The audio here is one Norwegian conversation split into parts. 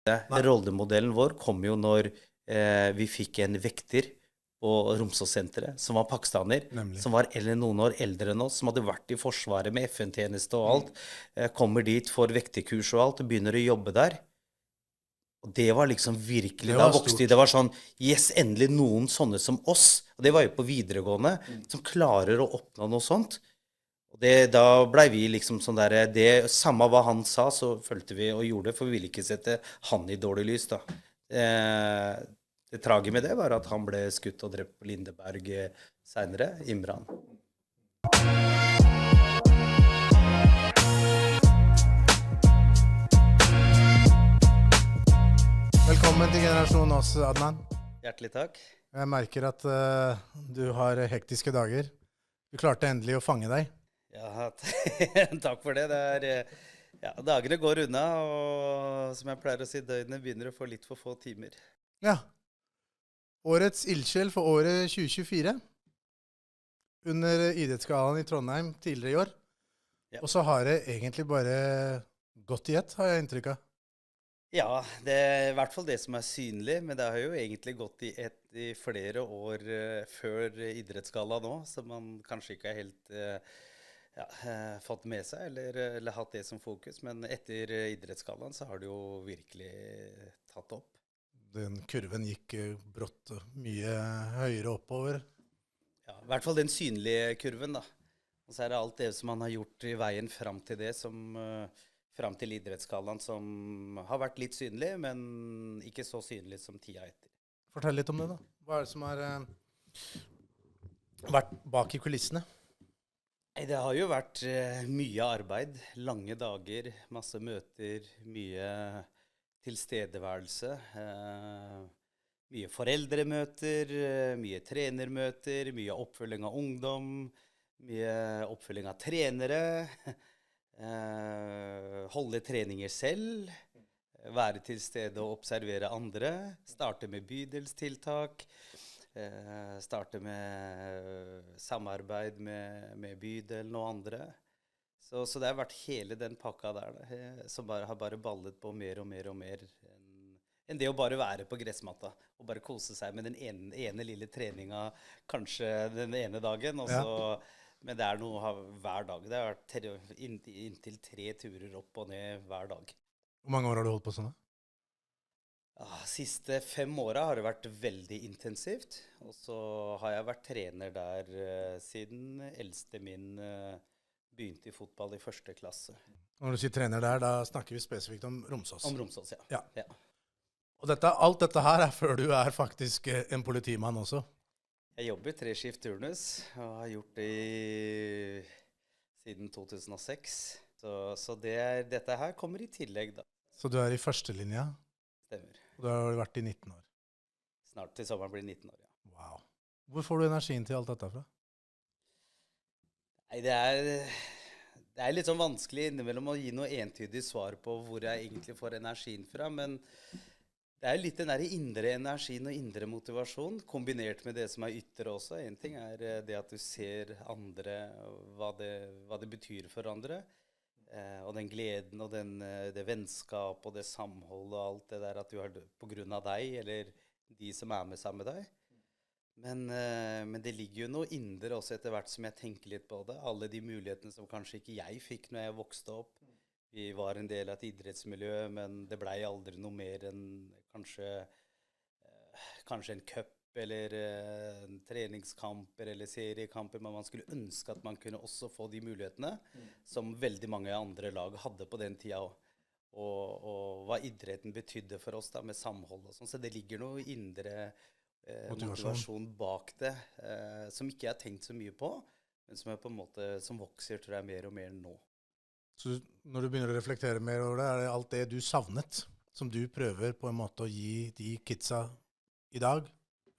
Nei. Rollemodellen vår kom jo når vi fikk en vekter på Romsås-senteret, som var pakistaner, Nemlig. som var noen år eldre enn oss, som hadde vært i Forsvaret med FN-tjeneste og alt. Kommer dit, får vekterkurs og alt, og begynner å jobbe der. Og det var liksom virkelig, Det da var vokste de, stort. det var sånn, yes, endelig noen sånne som oss, og det var jo på videregående, som klarer å oppnå noe sånt. Og det, da ble vi liksom sånn der, det, samme hva han sa, så følte vi og gjorde det, for vi ville ikke sette han i dårlig lys da. Det traget med det var at han ble skutt og drept på Lindeberg senere, Imran. Velkommen til Generasjon Oss, Adnan. Hjertelig takk. Jeg merker at du har hektiske dager. Du klarte endelig å fange deg. Ja, takk for det. Det er, ja, dagene går unna, og som jeg pleier å si, døgnene begynner å få litt for få timer. Ja. Årets ildsjel for året 2024. Under idrettsgallaen i Trondheim tidligere i år. Ja. Og så har det egentlig bare gått i ett, har jeg inntrykk av. Ja, det er i hvert fall det som er synlig, men det har jo egentlig gått i flere år før idrettsgalla nå, som man kanskje ikke har helt fått med seg, eller hatt det som fokus. Men etter idrettsgallaen så har det jo virkelig tatt opp. Den kurven gikk brått mye høyere oppover. Ja, i hvert fall den synlige kurven da. Og så er det alt det som man har gjort i veien fram til det, fram til idrettsgallaen, som har vært litt synlig, men ikke så synlig som tida etter. Fortell litt om det da. Hva er det som har vært bak i kulissene? Nei, det har jo vært mye arbeid, lange dager, masse møter, mye tilstedeværelse, mye foreldremøter, mye trenermøter, mye oppfølging av ungdom, mye oppfølging av trenere, holde treninger selv, være til stede og observere andre, starte med bydelstiltak, starte med samarbeid med bydelen og andre. Så det har vært hele den pakka der som har bare ballet på mer og mer og mer enn det å bare være på gressmatta og bare kose seg med den ene lille treninga kanskje den ene dagen, og så... Ja. Men det er noe hver dag. Det har vært inntil 3 turer opp og ned hver dag. Hvor mange år har du holdt på sånn da? Ja, siste 5 årene har det vært veldig intensivt. Og så har jeg vært trener der siden eldste min begynte i fotball i 1. klasse. Når du sier trener der, da snakker vi spesifikt om Romsås. Om Romsås, ja. Ja. Og alt dette her er før du er faktisk en politimann også? Jeg jobber 3-skift turnus, og har gjort det siden 2006. Så dette her kommer i tillegg da. Så du er i førstelinja? Stemmer. Og du har vært i 19 år? Snart til sommeren blir 19 år, ja. Wow. Hvor får du energien til alt dette fra? Nei, det er litt sånn vanskelig innimellom å gi noe entydig svar på hvor jeg egentlig får energien fra, men det er litt den der indre energien og indre motivasjon, kombinert med det som er ytre også. En ting er det at du ser andre, hva det betyr for andre, og den gleden og det vennskap og det samhold og alt det der at du har det på grunn av deg, eller de som er med sammen med deg. Men det ligger jo noe indre også etter hvert som jeg tenker litt på det. Alle de mulighetene som kanskje ikke jeg fikk når jeg vokste opp. Vi var en del av et idrettsmiljø, men det ble aldri noe mer enn kanskje en cup eller treningskamper eller seriekamper, men man skulle ønske at man kunne også få de mulighetene som veldig mange andre lag hadde på den tida også. Og hva idretten betydde for oss da, med samhold og sånn. Så det ligger noe indre motivasjon bak det, som ikke jeg har tenkt så mye på, men som jeg på en måte, som vokser, tror jeg, mer og mer nå. Så når du begynner å reflektere mer over det, er det alt det du savnet, som du prøver på en måte å gi de kidsa i dag?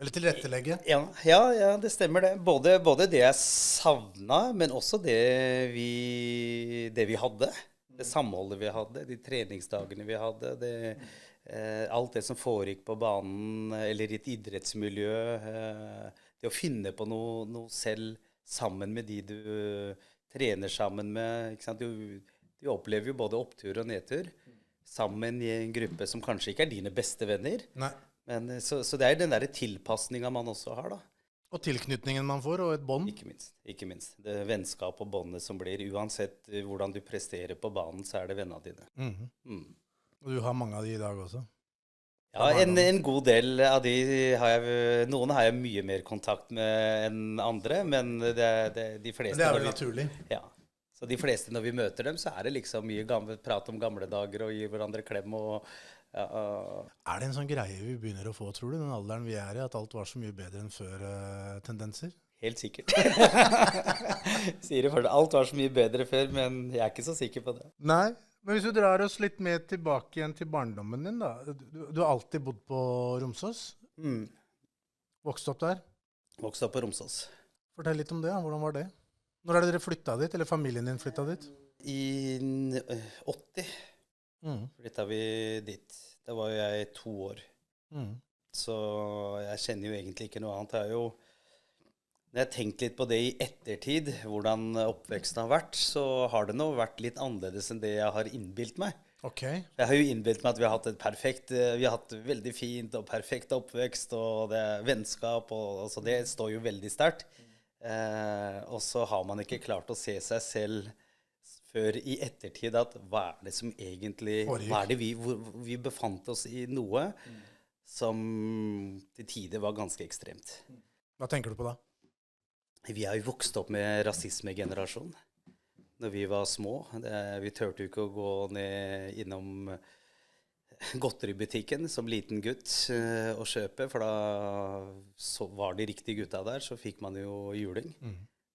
Eller tilrettelegge? Ja, det stemmer det. Både det jeg savnet, men også det vi hadde. Det samholdet vi hadde, de treningsdagene vi hadde, alt det som foregikk på banen, eller i et idrettsmiljø, det å finne på noe selv sammen med de du trener sammen med, ikke sant? Du opplever jo både opptur og nedtur, sammen i en gruppe som kanskje ikke er dine beste venner. Nei. Men, så det er den der tilpasningen man også har da. Og tilknytningen man får, og et bånd. Ikke minst. Ikke minst. Det vennskap og båndet som blir. Uansett hvordan du presterer på banen, så er det vennene dine. Mm. Og du har mange av de i dag også? Ja, en god del av de har jeg, noen har jeg mye mer kontakt med enn andre, men de fleste... Men det er vel naturlig? Ja. Så de fleste når vi møter dem, så er det liksom mye prat om gamle dager og gi hverandre klem og... Ja, er det en sånn greie vi begynner å få, tror du, den alderen vi er i, at alt var så mye bedre enn før tendenser? Helt sikkert. Sier det for det. Alt var så mye bedre før, men jeg er ikke så sikker på det. Nei, men hvis du drar oss litt mer tilbake igjen til barndommen din da, du har alltid bodd på Romsås? Vokst opp der? Vokst opp på Romsås. Fortell litt om det, hvordan var det? Når er det dere flyttet dit, eller familien din flyttet dit? I 80 flyttet vi dit. Da var jeg 2 år. Så jeg kjenner jo egentlig ikke noe annet. Når jeg har tenkt litt på det i ettertid, hvordan oppveksten har vært, så har det nå vært litt annerledes enn det jeg har innbilt meg. Okay. Jeg har jo innbilt meg at vi har hatt veldig fint og perfekt oppvekst, og det er vennskap, og altså det står jo veldig sterkt. Og så har man ikke klart å se seg selv før i ettertid at hva er det som egentlig, vi befant oss i noe som til tider var ganske ekstremt. Hva tenker du på da? Vi har jo vokst opp med rasismegenerasjon. Når vi var små, vi tørte jo ikke å gå ned innom godteributikken som liten gutt og kjøpe, for da så var de riktige gutta der, så fikk man jo juling.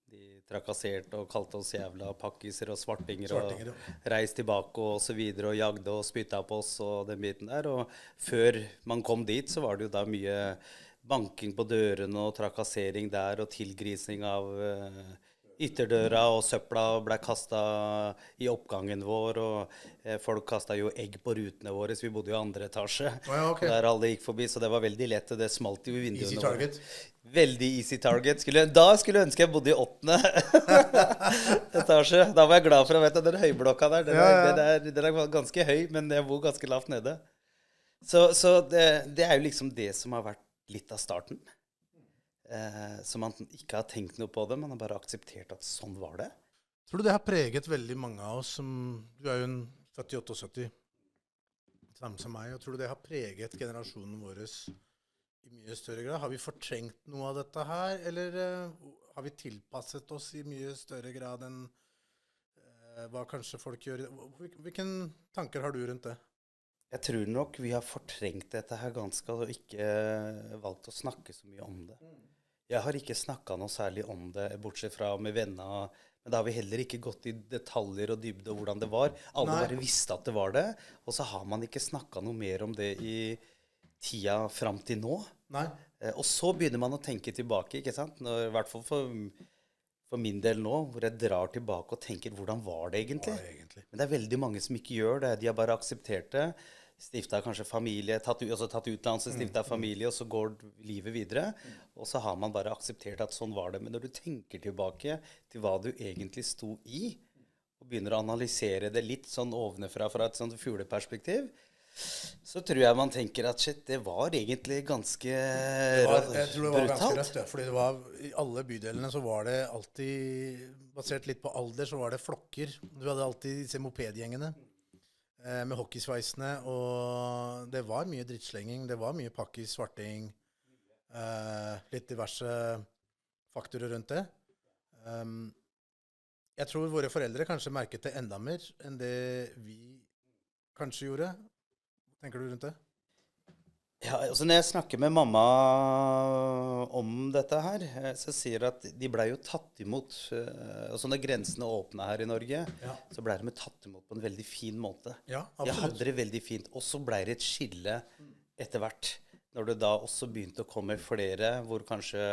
De trakasserte og kalte oss jævla pakkiser og svartinger og reiste tilbake og så videre, og jagde og spyttet på oss og den biten der. Og før man kom dit, så var det jo da mye banking på dørene og trakassering der, og tilgrising av ytterdøra, og søpla ble kastet i oppgangen vår, og folk kastet jo egg på rutene våre, så vi bodde jo i 2. etasje, der alle gikk forbi, så det var veldig lett, og det smalt jo i vinduene. Easy target. Veldig easy target. Da skulle jeg ønske jeg bodde i 8. etasje. Da var jeg glad for å vite at den høyblokka der, den er ganske høy, men jeg bor ganske lavt nede. Så det er jo liksom det som har vært litt av starten. Så man ikke har tenkt noe på det, man har bare akseptert at sånn var det. Tror du det har preget veldig mange av oss du er jo en 78, samme som meg, og tror du det har preget generasjonen vår i mye større grad? Har vi fortrengt noe av dette her, eller har vi tilpasset oss i mye større grad enn hva kanskje folk gjør? Hvilke tanker har du rundt det? Jeg tror nok vi har fortrengt dette her ganske, og ikke valgt å snakke så mye om det. Jeg har ikke snakket noe særlig om det, bortsett fra med venner, men da har vi heller ikke gått i detaljer og dybde og hvordan det var. Alle bare visste at det var det, og så har man ikke snakket noe mer om det i tida frem til nå. Nei. Og så begynner man å tenke tilbake, ikke sant? I hvert fall for min del nå, hvor jeg drar tilbake og tenker, hvordan var det egentlig? Men det er veldig mange som ikke gjør det. De har bare akseptert det, stiftet kanskje familie, tatt utdannelse, stiftet familie, og så går livet videre. Og så har man bare akseptert at sånn var det. Men når du tenker tilbake til hva du egentlig sto i, og begynner å analysere det litt sånn ovenfra fra et sånt fugleperspektiv, så tror jeg man tenker at shit, det var egentlig ganske brutalt. Jeg tror det var ganske røft, fordi det var, i alle bydelene så var det alltid, basert litt på alder, så var det flokker. Du hadde alltid disse mopedgjengene med hockeysveisene, og det var mye drittslenging, det var mye pakkis, svarting, litt diverse faktorer rundt det. Jeg tror våre foreldre kanskje merket det enda mer enn det vi kanskje gjorde. Tenker du rundt det? Ja, altså når jeg snakker med mamma om dette her, så sier at de ble jo tatt imot, altså når grensene åpnet her i Norge, så ble de tatt imot på en veldig fin måte. Ja, absolutt. Jeg hadde det veldig fint, og så ble det et skille etter hvert, når det da også begynte å komme flere, hvor kanskje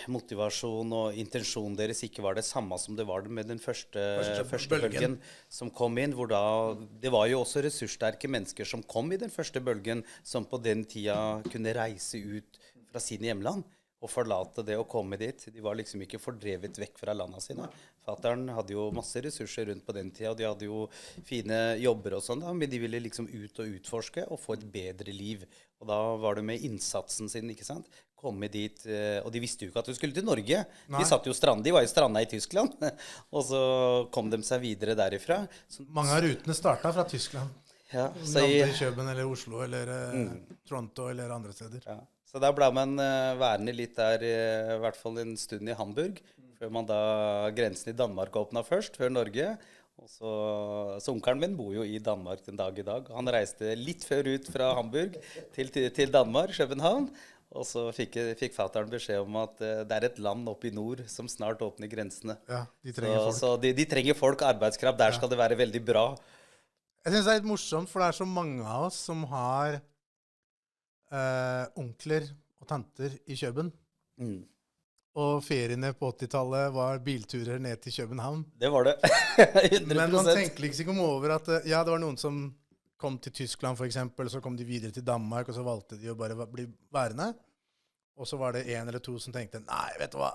motivasjon og intensjonen deres ikke var det samme som det var med den første bølgen som kom inn, hvor da, det var jo også ressurssterke mennesker som kom i den første bølgen, som på den tida kunne reise ut fra sine hjemland å forlate det og komme dit. De var liksom ikke fordrevet vekk fra landene sine. Fatteren hadde jo masse ressurser rundt på den tida, og de hadde jo fine jobber og sånn, da, men de ville liksom ut og utforske og få et bedre liv. Og da var det med innsatsen sin, ikke sant? Komme dit, og de visste jo ikke at du skulle til Norge. Nei. De var jo stranda i Tyskland, og så kom de seg videre derifra. Så, Mange av rutene starta fra Tyskland. ja, De så landte i København eller Oslo eller Toronto eller andre steder. ja. Så da ble man værende litt der, i hvert fall en stund i Hamburg, før man da grensen i Danmark åpna først, før Norge. Og så onkelen min bor jo i Danmark den dag i dag. Han reiste litt før ut fra Hamburg til Danmark, København. Og så fikk fatteren beskjed om at det er et land oppe i nord som snart åpner grensene. Ja, de trenger folk. Så de trenger folk, arbeidskraft. Der skal det være veldig bra. Jeg synes det er litt morsomt, for det er så mange av oss som har onkler og tanter i København. Mm. Og feriene på 80-tallet var bilturer ned til København. Det var det. 100%. Men man tenker liksom ikke over at ja, det var noen som kom til Tyskland for eksempel, så kom de videre til Danmark, og så valgte de å bare bli værende. Og så var det en eller to som tenkte, nei, vet du hva,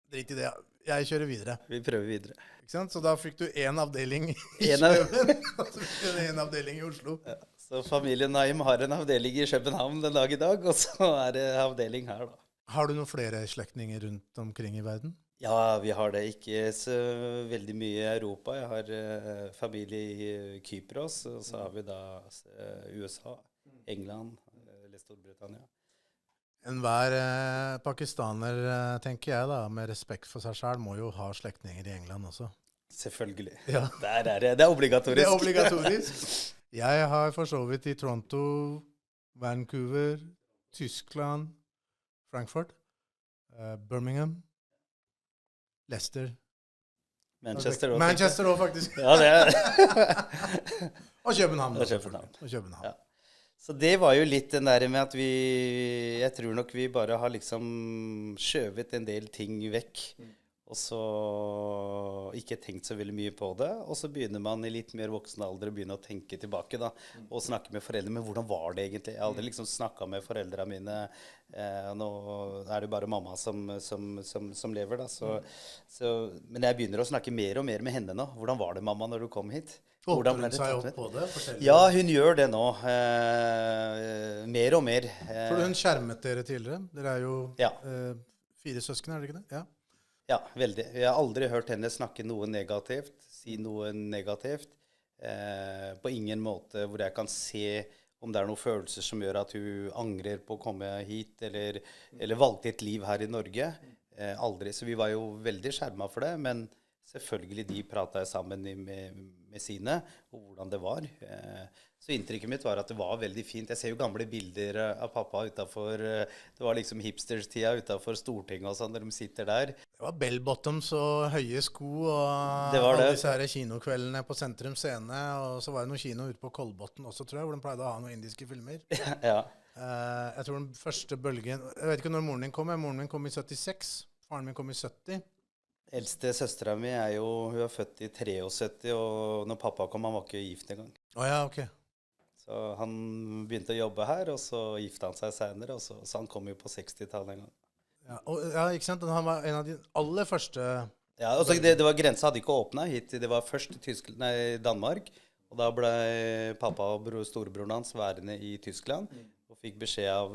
drit i det, jeg kjører videre. Vi prøver videre. Ikke sant? Så da fikk du en avdeling i En av- København, og så fikk du en avdeling i Oslo. Ja, så familien Naim har en avdeling i København den dag i dag, og så er det avdeling her da. Har du noen flere slektninger rundt omkring i verden? Ja, vi har det ikke så veldig mye i Europa. Jeg har familie i Kypros, og så har vi da USA, England eller Storbritannia. Enhver pakistaner, tenker jeg da, med respekt for seg selv, må jo ha slektninger i England også. Selvfølgelig. Ja. Der er det. Det er obligatorisk. Det er obligatorisk. Jeg har for så vidt i Toronto, Vancouver, Tyskland, Frankfurt, Birmingham, Leicester. Manchester også. Manchester også, faktisk. Ja, det er Og København. Og København. Og København. Ja. Så det var jo litt den der med at jeg tror nok vi bare har liksom skjøvet en del ting vekk. Og så ikke tenkt så veldig mye på det. Og så begynner man i litt mer voksen alder å begynne å tenke tilbake da. Og snakke med foreldre. Men hvordan var det egentlig? Jeg har aldri liksom snakket med foreldrene mine. Nå er det bare mamma som lever da. Men jeg begynner å snakke mer og mer med henne nå. Hvordan var det, mamma, når du kom hit? Åpner hun seg opp på det? Forteller Ja, hun gjør det nå. Mer og mer. For hun skjermet dere tidligere. Dere er jo Ja. 4 søsken, er det ikke det? Ja. Ja, veldig. Jeg har aldri hørt henne snakke noe negativt, si noe negativt. På ingen måte hvor jeg kan se om det er noen følelser som gjør at hun angrer på å komme hit, eller valgte et liv her i Norge. Aldri. Så vi var jo veldig skjermet for det, men selvfølgelig de pratet sammen med sine, og hvordan det var. Så inntrykket mitt var at det var veldig fint. Jeg ser jo gamle bilder av pappa utenfor, det var liksom hipsters-tida utenfor Stortinget og sånn, når de sitter der. Det var bell-bottoms og høye sko, og Det var alle det. disse her kinokveldene på Sentrum Scene, og så var det noen kino ute på Kolbotn også, tror jeg, hvor de pleide å ha noen indiske filmer. Ja. Jeg tror den første bølgen, jeg vet ikke når moren min kom, men moren min kom i 76, faren min kom i 70. Eldste søstera mi hun er født i 73, og når pappa kom, han var ikke gift engang. Åja, ok. Så han begynte å jobbe her, og så gifte han seg senere, så han kom jo på 60-tallet en gang. Ja, ja, ikke sant? Han var en av de aller første. Ja, altså det var grensa hadde ikke åpnet hit, det var først i Danmark, og da ble pappa og storebroren hans værende i Tyskland, og fikk beskjed av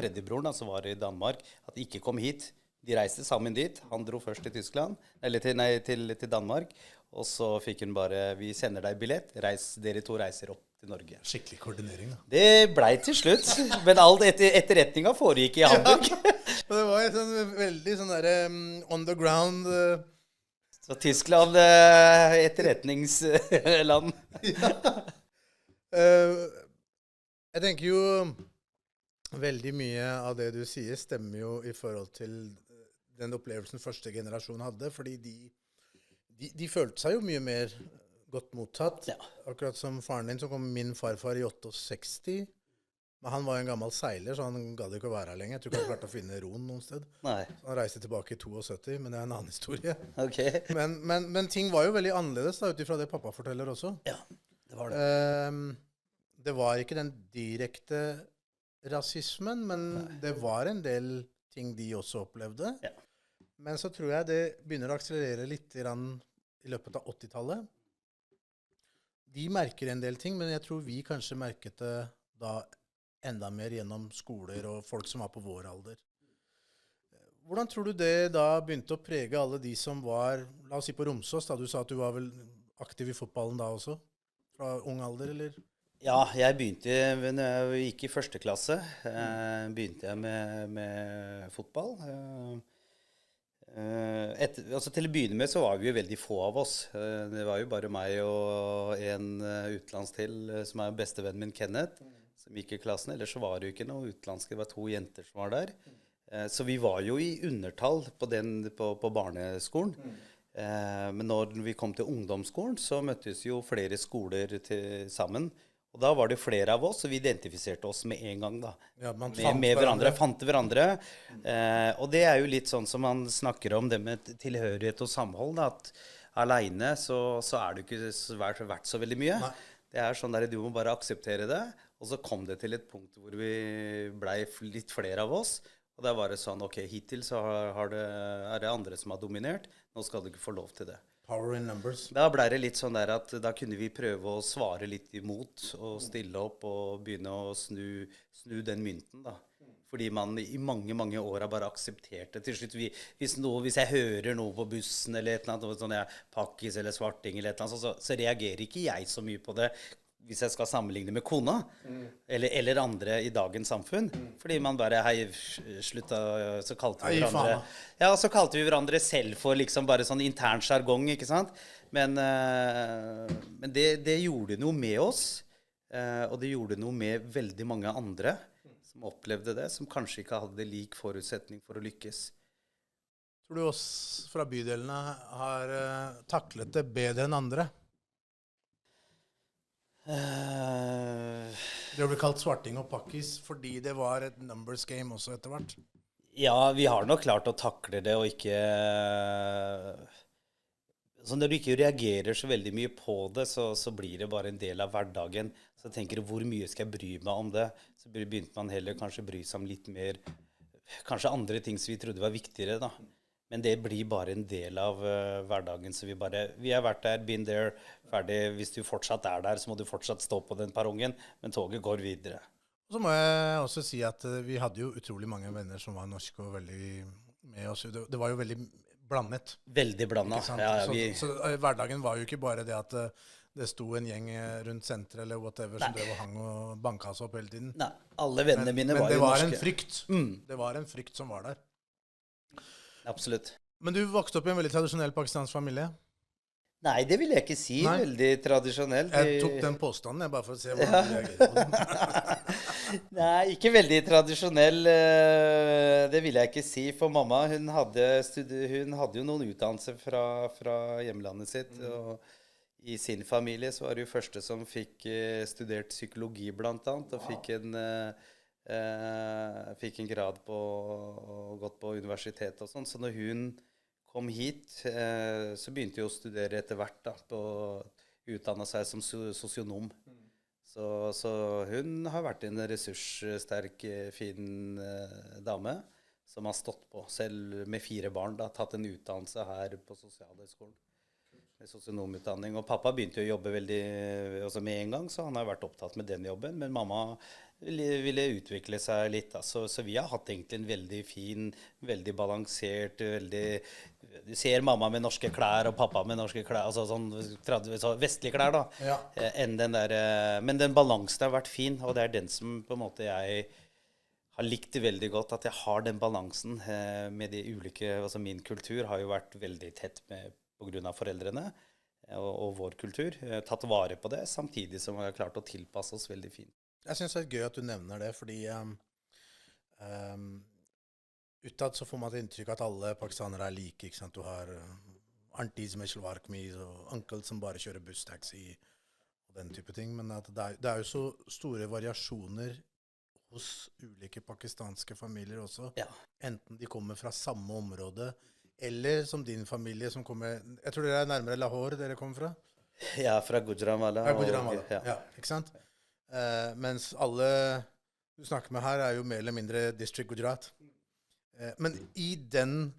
tredjebroren som var i Danmark, at de ikke kom hit. De reiste sammen dit. Han dro først til Tyskland, eller til Danmark, og så fikk hun bare, vi sender deg billett, dere to reiser opp til Norge. Skikkelig koordinering da. Det ble til slutt, men alt etterretninga foregikk i Hamburg. Og det var et sånn veldig sånn der on the ground. Så Tyskland, etterretningsland. Jeg tenker jo veldig mye av det du sier stemmer jo i forhold til den opplevelsen første generasjon hadde, fordi de følte seg jo mye mer godt mottatt. Ja. Akkurat som faren din, så kom min farfar i 68. Men han var jo en gammel seiler, så han gadd ikke å være her lenger. Jeg tror ikke han klarte å finne roen noen sted. Nei, Så han reiste tilbake i 72, men det er en annen historie. ok. Men ting var jo veldig annerledes da, utifra det pappa forteller også. Ja, det var det. Det var ikke den direkte rasismen, men det var en del ting de også opplevde. Ja. Men så tror jeg det begynner å akselerere litt i løpet av 80-tallet. De merker en del ting, men jeg tror vi kanskje merket det da enda mer gjennom skoler og folk som var på vår alder. Hvordan tror du det da begynte å prege alle de som var, la oss si på Romsås, da du sa at du var vel aktiv i fotballen da også, fra ung alder, eller? Ja, jeg begynte, når jeg gikk i første klasse, begynte jeg med fotball. Altså til å begynne med så var vi jo veldig få av oss. Det var jo bare meg og en utenlands til, som er bestevennen min, Kenneth, som gikk i klassen. Ellers så var det jo ikke noe utenlandske, det var 2 jenter som var der. Så vi var jo i undertall på barneskolen. Men når vi kom til ungdomsskolen, så møttes jo flere skoler sammen. Og da var det flere av oss, og vi identifiserte oss med en gang da. Ja, man med hverandre, fant hverandre. Og det er jo litt sånn som man snakker om det med tilhørighet og samhold, da, at alene så er det ikke verdt så veldig mye. Nei. Det er sånn der, du må bare akseptere det. Og så kom det til et punkt hvor vi ble litt flere av oss. Og da var det sånn, ok, hittil så er det andre som har dominert. Nå skal du ikke få lov til det. Power in numbers. Da ble det litt sånn der at da kunne vi prøve å svare litt imot og stille opp og begynne å snu den mynten da. Fordi man i mange, mange år har bare akseptert det. Til slutt, hvis jeg hører noe på bussen eller et eller annet, sånn pakkis eller svarting eller et eller annet, så reagerer ikke jeg så mye på det hvis jeg skal sammenligne med kona eller andre i dagens samfunn. Fordi man bare, hei, slutt da, så kalte vi hverandre. Ja, så kalte vi hverandre selv for liksom bare sånn intern jargong, ikke sant? Men det gjorde noe med oss, og det gjorde noe med veldig mange andre som opplevde det, som kanskje ikke hadde lik forutsetning for å lykkes. Tror du oss fra bydelene har taklet det bedre enn andre? Det ble kalt svarting og pakkis fordi det var et numbers game også etter hvert. Ja, vi har nok klart å takle det og ikke... Så når du ikke reagerer så veldig mye på det, så blir det bare en del av hverdagen. Så tenker du, hvor mye skal jeg bry meg om det? Så begynte man heller kanskje bry seg om litt mer, kanskje andre ting som vi trodde var viktigere da. Men det blir bare en del av hverdagen, så vi har vært der, been there, ferdig. Hvis du fortsatt er der, så må du fortsatt stå på den perrongen, men toget går videre. Og så må jeg også si at vi hadde jo utrolig mange venner som var norske og veldig med oss. Det var jo veldig blandet. Veldig blandet, ja. Så hverdagen var jo ikke bare det at det sto en gjeng rundt senteret eller whatever som drev og hang og banka seg opp hele tiden. Nei, alle vennene mine var jo norske. Men det var en frykt. Det var en frykt som var der. Absolutt. Men du vokste opp i en veldig tradisjonell pakistansk familie? Nei, det vil jeg ikke si. Nei. Veldig tradisjonell. Jeg tok den påstanden, bare for å se hvordan du reagerer på den. Nei, ikke veldig tradisjonell. Det vil jeg ikke si. For mamma, hun hadde jo noen utdannelser fra hjemlandet sitt. Og i sin familie så var det jo første som fikk studert psykologi blant annet, og fikk en grad og gått på universitet og sånn. Så når hun kom hit, så begynte jeg å studere etter hvert da, utdanne seg som sosionom. Så hun har vært en ressurssterk, fin dame som har stått på, selv med 4 barn, da, tatt en utdannelse her på Sosialhøgskolen. Sosionomutdanning. Og pappa begynte å jobbe med en gang, så han har vært opptatt med den jobben. Men mamma ville utvikle seg litt. Da. Så vi har hatt egentlig en veldig fin, veldig balansert, du ser mamma med norske klær og pappa med norske klær, altså sånn vestlige klær da. Ja. Men den balansen har vært fin, og det er den som på en måte jeg har likt det veldig godt, at jeg har den balansen med de ulike, altså min kultur har jo vært veldig tett på grunn av foreldrene og vår kultur, tatt vare på det, samtidig som vi har klart å tilpasse oss veldig fint. Jeg synes det er gøy at du nevner det, fordi utad så får man et inntrykk at alle pakistanere er like, ikke sant? Du har aunties med shalwar kameez og onkel som bare kjører busstaxi og den type ting, men at det er jo så store variasjoner hos ulike pakistanske familier også. Ja. Enten de kommer fra samme område, eller som din familie som kommer, jeg tror dere er nærmere Lahore dere kommer fra? Ja, fra Gujranwala. Ja, Gujranwala, ja, ikke sant? Mens alle du snakker med her, jo mer eller mindre District Gujarat. Men i den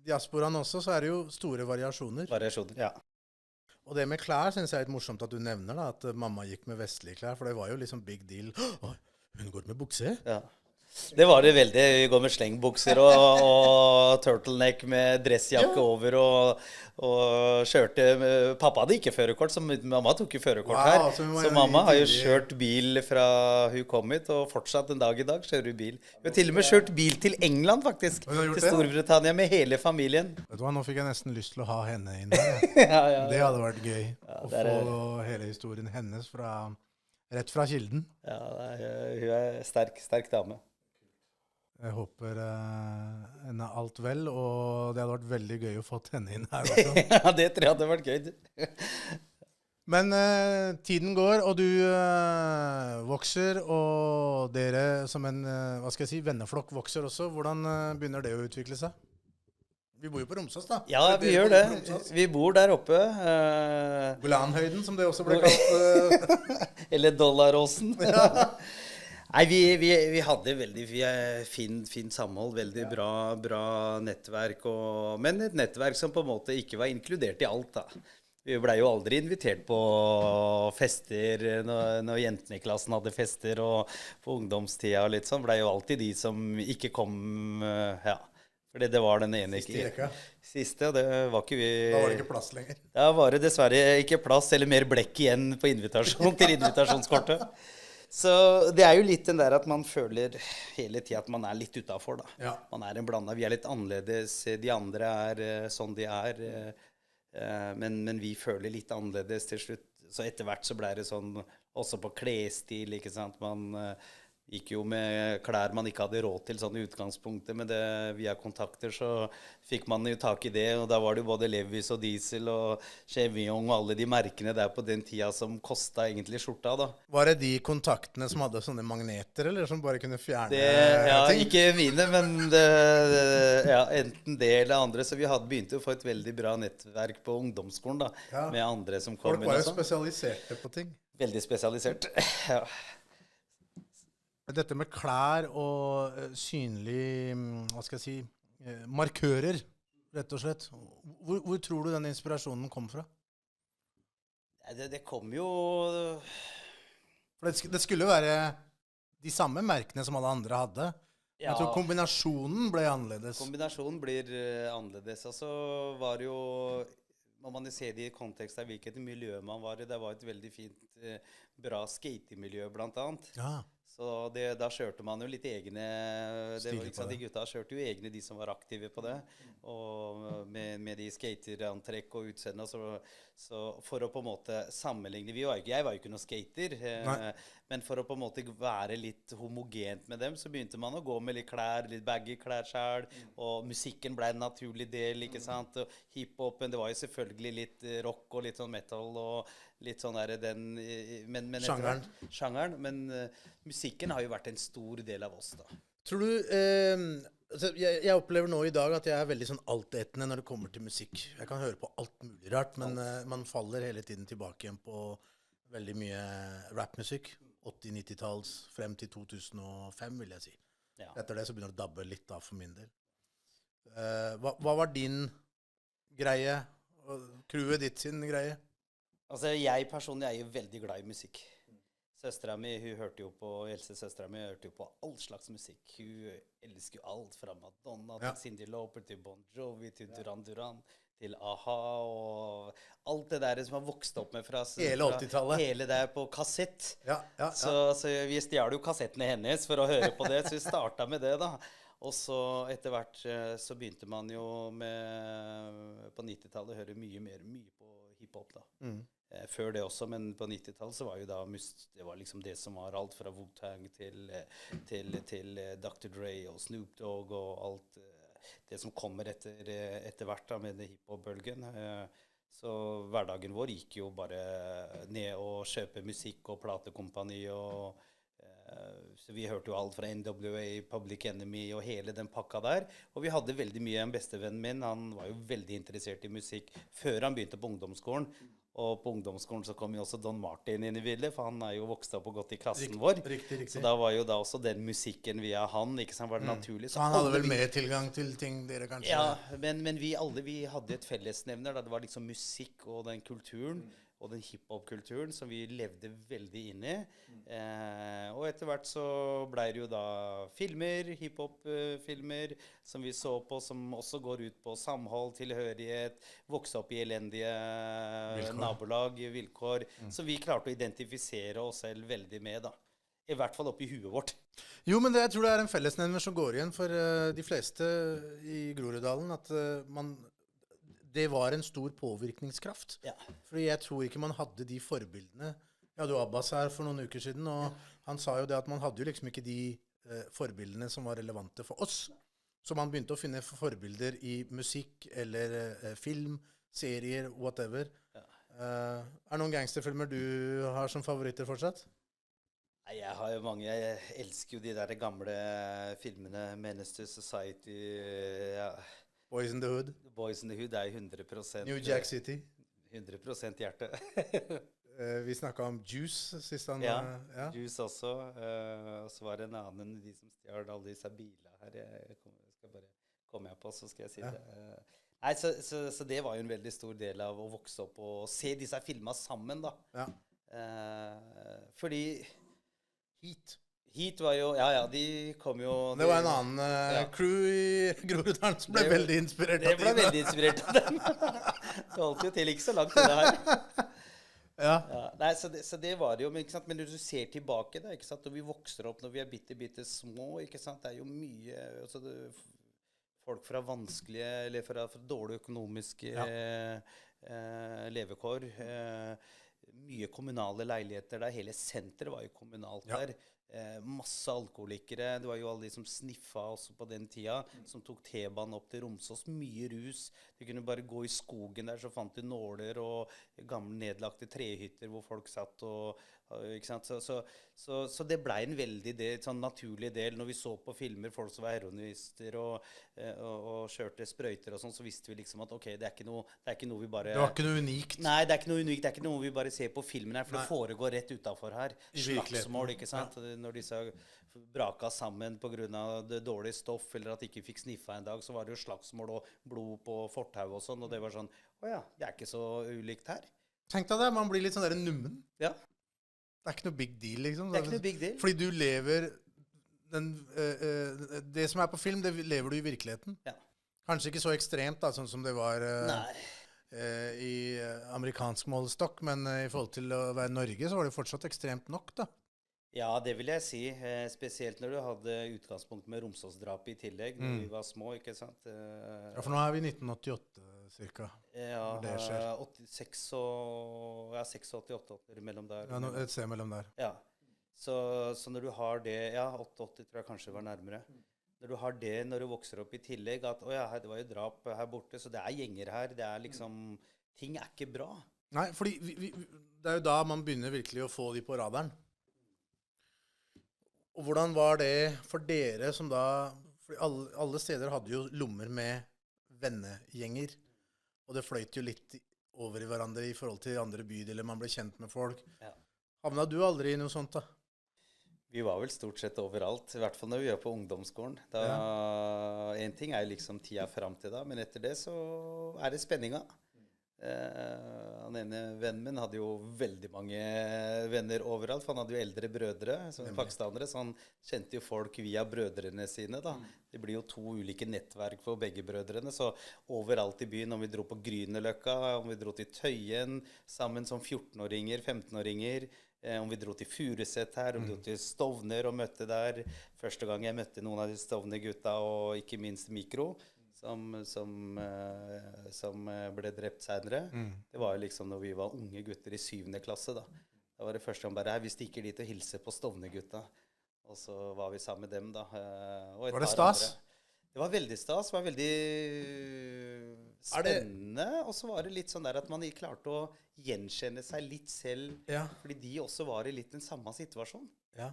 diasporaen også, så det jo store variasjoner. Variasjoner, ja. Og det med klær synes jeg litt morsomt at du nevner da, at mamma gikk med vestlige klær, for det var jo liksom big deal. Åh, hun går med bukse? Ja. Det var det veldig. Vi går med slengbukser og turtleneck med dressjakke over og kjørte. Pappa hadde ikke førerkort, så mamma tok jo førerkort her. Så mamma har jo kjørt bil fra hun kom hit, og fortsatt en dag i dag kjører hun bil. Vi har til og med kjørt bil til England, faktisk. Til Storbritannia med hele familien. Vet du hva, nå fikk jeg nesten lyst til å ha henne inn der. Ja. Det hadde vært gøy å få hele historien hennes rett fra kilden. Ja, hun sterk dame. Jeg håper henne alt vel, og det hadde vært veldig gøy å få henne inn her også. Ja, det tror jeg hadde vært gøy. Men tiden går, og du vokser, og dere som en, venneflokk vokser også. Hvordan begynner det å utvikle seg? Vi bor jo på Romsås da. Ja, vi gjør det. Vi bor der oppe. Golanhøyden, som det også ble kalt. Eller Dollaråsen. Ja. Nei, vi hadde veldig fint samhold, veldig bra nettverk, men et nettverk som på en måte ikke var inkludert i alt da. Vi ble jo aldri invitert på fester når jentene i klassen hadde fester, og på ungdomstida og litt sånn, ble jo alltid de som ikke kom, ja. Fordi det var den ene siste, og det var ikke vi. Da var det ikke plass lenger. Da var det dessverre ikke plass, eller mer blekk igjen på til invitasjonskortet. Så det jo litt den der at man føler hele tiden at man litt utenfor da. Ja. Man en blandet, vi litt annerledes, de andre sånn de men vi føler litt annerledes til slutt. Så etter hvert så ble det sånn, også på klesstil, ikke sant, man gikk jo med klær man ikke hadde råd til sånn i utgangspunktet, men via kontakter så fikk man jo tak i det, og da var det jo både Levi's og Diesel og Chevion og alle de merkene der på den tida som kostet egentlig skjorta da. Var det de kontaktene som hadde sånne magneter, eller som bare kunne fjerne ja, ting? Ikke mine, men ja, enten det eller andre, så vi begynte å få et veldig bra nettverk på ungdomsskolen da, ja. Med andre som kom inn. Folk var jo spesialiserte på ting. Veldig spesialisert, ja. Dette med klær og synlig, markører, rett og slett. Hvor tror du den inspirasjonen kom fra? Det kom jo... For det skulle jo være de samme merkene som alle andre hadde. Ja. Jeg tror kombinasjonen ble annerledes. Kombinasjonen blir annerledes. Og så var det jo... Når man ser det i kontekst av hvilket miljø man var i, det var et veldig fint, bra skatemiljø blant annet. Ja. Så da kjørte man jo litt egne, de gutta kjørte jo egne, de som var aktive på det, og med de skaterantrekk og utseende, så for å på en måte sammenligne, jeg var jo ikke noen skater, men for å på en måte være litt homogent med dem, så begynte man å gå med litt klær, litt baggy klær selv, og musikken ble en naturlig del, ikke sant, og hiphopen, det var jo selvfølgelig litt rock og litt sånn metal, og litt sånn sjangeren, men musikken har jo vært en stor del av oss da. Tror du, jeg opplever nå i dag at jeg veldig sånn altetende når det kommer til musikk. Jeg kan høre på alt mulig rart, men man faller hele tiden tilbake igjen på veldig mye rapmusikk. 80-90-talls, frem til 2005 vil jeg si. Ja. Etter det så begynner det å dabbe litt da for min del. Hva var din greie, og crewet ditt sin greie? Altså, jeg personlig jo veldig glad i musikk. Søstera mi, hun hørte jo på, Else-søstera mi, hørte jo på all slags musikk. Hun elsker jo alt fra Madonna til Cyndi Lauper, til Bon Jovi, til Duran Duran, til A-ha, og alt det der som har vokst opp med fra hele 80-tallet. Hele der på kassett. Ja. Så vi stjal jo kassettene hennes for å høre på det, så vi startet med det da. Og så etter hvert så begynte man jo på 90-tallet å høre mye på hiphop da. Før det også, men på 90-tallet så var jo da det var liksom det som var alt fra Wu-Tang til Dr. Dre og Snoop Dogg og alt det som kommer etter hvert da med det hiphop-bølgen. Så hverdagen vår gikk jo bare ned og kjøpe musikk og platekompani og så vi hørte jo alt fra NWA, Public Enemy og hele den pakka der. Og vi hadde veldig mye, en bestevenn min, han var jo veldig interessert i musikk før han begynte på ungdomsskolen. Og på ungdomsskolen så kom jo også Don Martin inn i bildet, for han jo vokst opp og gått i klassen Riktig, vår. riktig. Så da var jo da også den musikken via han, ikke sant, var det naturlig. Så han hadde vel mer tilgang til ting dere kanskje... Ja, men vi alle, vi hadde et fellesnevner, da det var liksom musikk og den kulturen, og den hiphop-kulturen som vi levde veldig inn i. Og etter hvert så ble det jo da filmer, hiphop-filmer, som vi så på, som også går ut på samhold, tilhørighet, vokse opp i elendige nabolag, vilkår, som vi klarte å identifisere oss selv veldig med da. I hvert fall oppi huet vårt. Jo, men jeg tror det en fellesnevner som går igjen for de fleste i Groruddalen, at det var en stor påvirkningskraft. Ja. Fordi jeg tror ikke man hadde de forbildene. Jeg hadde jo Abbas her for noen uker siden, og han sa jo det at man hadde jo liksom ikke de forbildene som var relevante for oss. Så man begynte å finne forbilder i musikk eller film, serier, whatever. Ja. Det noen gangsterfilmer du har som favoritter fortsatt? Nei, jeg har jo mange. Jeg elsker jo de der gamle filmene, Menace to Society, ja. Boys in the Hood. Boys in the Hood 100%. New Jack City. 100% hjerte. Vi snakket om Juice sist han... Ja, Juice også. Og så var det en annen, de som stjal alle disse bilene her. Jeg skal bare komme på, så skal jeg si det. Nei, så det var jo en veldig stor del av å vokse opp og se disse filmene sammen da. Ja. Fordi Heat var jo, ja, de kom jo... Det var en annen crew i Groruddalen som ble veldig inspirert av det. Det ble veldig inspirert av dem. Det holdt jo til ikke så langt til det her. Ja. Nei, så det var det jo, men, ikke sant? Men når du ser tilbake da, ikke sant? Når vi vokser opp, når vi bitte små, ikke sant? Det jo mye... Altså folk fra vanskelige, eller fra dårlige økonomiske levekår. Mye kommunale leiligheter der. Hele senteret var jo kommunalt der. Masse alkoholikere. Det var jo alle de som sniffa også på den tida, som tok T-banen opp til Romsås. Mye rus. Du kunne bare gå i skogen der, så fant du nåler og gamle nedlagte trehytter hvor folk satt og ikke sant? Så det ble en veldig sånn naturlig del. Når vi så på filmer folk som var heroinister og kjørte sprøyter og sånn, så visste vi liksom at ok, det er ikke noe vi bare... Det var ikke noe unikt. Nei, det er ikke noe unikt. Det er ikke noe vi bare ser på filmen her, for det foregår rett utenfor her. Slagsmål, ikke sant? Ja. Når disse braka sammen på grunn av det dårlige stoff, eller at de ikke fikk sniffa en dag, så var det jo slagsmål og blod på fortau og sånn, og det var sånn, åja, det er ikke så ulikt her. Tenk deg det, man blir litt sånn der nummen. Ja. Det er ikke noe big deal, liksom. Det er ikke noe big deal. Fordi du lever det som på film, det lever du i virkeligheten. Ja. Kanskje ikke så ekstremt, da, sånn som det var i amerikansk målestokk, men i forhold til å være Norge, så var det fortsatt ekstremt nok, da. Ja, det vil jeg si. Spesielt når du hadde utgangspunkt med Romsåsdrapet i tillegg, når vi var små, ikke sant? Ja, for nå vi 1988, cirka. Ja, 86 og 86-88 mellom der. Ja, et sted mellom der. Ja, så når du har det, 88 tror jeg kanskje var nærmere. Når du har det, når du vokser opp i tillegg, at det var jo drap her borte, så det gjenger her, det liksom, ting ikke bra. Nei, fordi det jo da man begynner virkelig å få de på radaren. Og hvordan var det for dere som da, for alle steder hadde jo lommer med vennegjenger, og det fløyt jo litt over i hverandre i forhold til andre bydeler, man ble kjent med folk. Ja. Havna du aldri i noe sånt da? Vi var vel stort sett overalt, i hvert fall når vi var på ungdomsskolen. En ting jo liksom tida frem til da, men etter det så det spenninga. Han ene vennen min hadde jo veldig mange venner overalt, for han hadde jo eldre brødre som pakistanere, så han kjente jo folk via brødrene sine da. Det blir jo 2 ulike nettverk for begge brødrene, så overalt i byen, om vi dro på Grünerløkka, om vi dro til Tøyen, sammen som 14-åringer, 15-åringer, om vi dro til Furuset her, om vi dro til Stovner og møtte der. Første gang jeg møtte noen av de Stovner-gutta, og ikke minst Mikro, som ble drept senere. Det var jo liksom når vi var unge gutter i 7. klasse da. Da var det første gang bare, vi stikker dit og hilser på Stovner-gutta. Og så var vi sammen med dem da. Var det stas? Det var veldig stas, det var veldig spennende. Og så var det litt sånn der at man klarte å gjenkjenne seg litt selv, fordi de også var i litt den samme situasjon. Ja.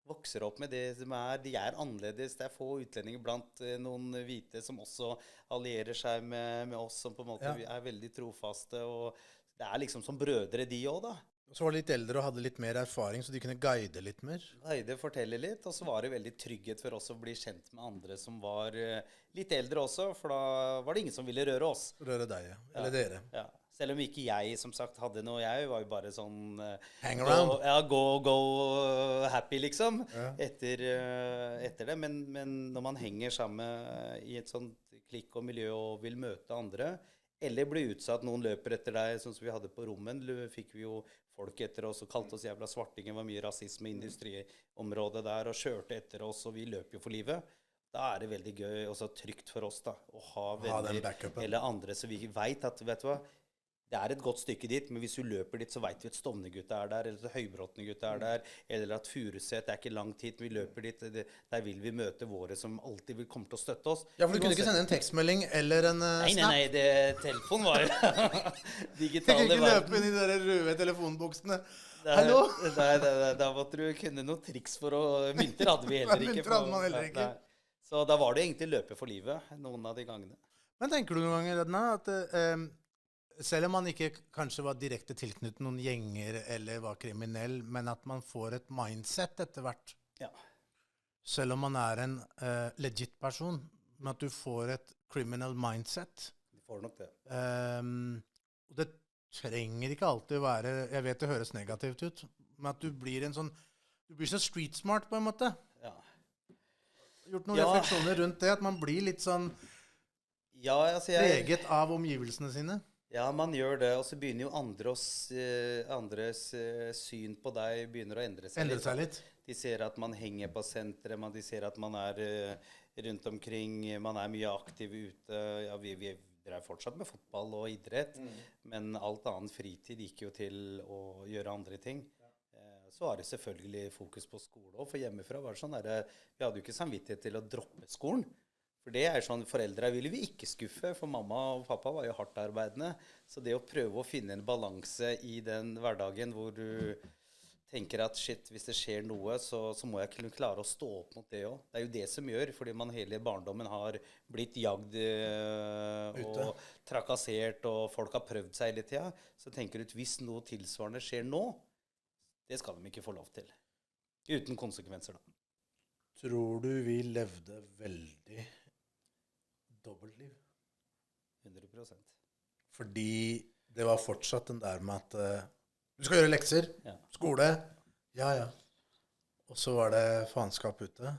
Vokser opp med det som de annerledes. Det få utlendinger blant noen hvite som også allierer seg med oss, som på en måte veldig trofaste og det liksom som brødre de også, da. Og så var de litt eldre og hadde litt mer erfaring, så de kunne guide litt mer. Guide, fortelle litt, og så var det veldig trygghet for oss å bli kjent med andre som var litt eldre også, for da var det ingen som ville røre oss. Røre deg, ja. Eller dere. Ja. Selv om ikke jeg, som sagt, hadde noe. Jeg var jo bare sånn Hang around. Go happy, liksom, Ja. etter det. Men når man henger sammen i et sånt klikk og miljø og vil møte andre, eller bli utsatt, noen løper etter deg, sånn som vi hadde på Rommen, fikk vi jo folk etter oss og kalte oss jævla svartinger, var mye rasisme i industriområdet der, og kjørte etter oss, og vi løper jo for livet. Da er det veldig gøy, og så trygt for oss da, å ha den venner backupen. eller andre, så vi vet at, vet du hva, det er et godt stykke dit, men hvis du løper dit, så vet vi at Stovner-gutta er der, eller at Høybråten-gutta er der, eller at Furuset, det er ikke langt hit, vi løper dit, der vil vi møte våre som alltid vil komme til å støtte oss. Ja, for du kunne ikke sende en tekstmelding eller en snap? Nei, telefonen var jo Du digitale kunne ikke verden. løpe inn i de der røde telefonboksene. Der- Hallo? Da måtte du kunne noen triks for å mynter hadde vi heller ikke. Mynter hadde man heller ikke. Nei. Så da var det egentlig løpe for livet, noen av de gangene. Men tenker du noen ganger, Edna, at selv om man ikke kanskje var direkte tilknyttet noen gjenger eller var kriminell, men at man får et mindset etter hvert, Ja. selv om man er en legit person, men at du får et criminal mindset. Du får nok det. Og det trenger ikke alltid være, jeg vet det høres negativt ut, men at du blir så street smart på en måte. Ja. Gjort noen Ja. refleksjoner rundt det, at man blir litt sånn Ja, altså preget av omgivelsene sine. Ja, man gjør det, og så begynner jo andres syn på deg begynner å endre seg Endre seg litt. De ser at man henger på senteret, de ser at man er rundt omkring, man er mye aktiv ute. Ja, vi drev fortsatt med fotball og idrett, men alt annet fritid gikk jo til å gjøre andre ting. Så var det selvfølgelig fokus på skole, og for hjemmefra var det sånn der, vi hadde jo ikke samvittighet til å droppe skolen. For det er sånn, foreldre ville vi ikke skuffe, for mamma og pappa var jo hardt arbeidende. Så det å prøve å finne en balanse i den hverdagen hvor du tenker at shit, hvis det skjer noe, så må jeg kunne klare å stå opp mot det også. Det er jo det som gjør, fordi man hele barndommen har blitt jagd og trakassert, og folk har prøvd seg hele tiden. Så tenker du at hvis noe tilsvarende skjer nå, det skal de ikke få lov til. Uten konsekvenser da. Tror du vi levde veldig dobbeltliv? 100%. Fordi det var fortsatt den der med at du skal gjøre lekser, Ja. skole, ja. Og så var det faenskap ute.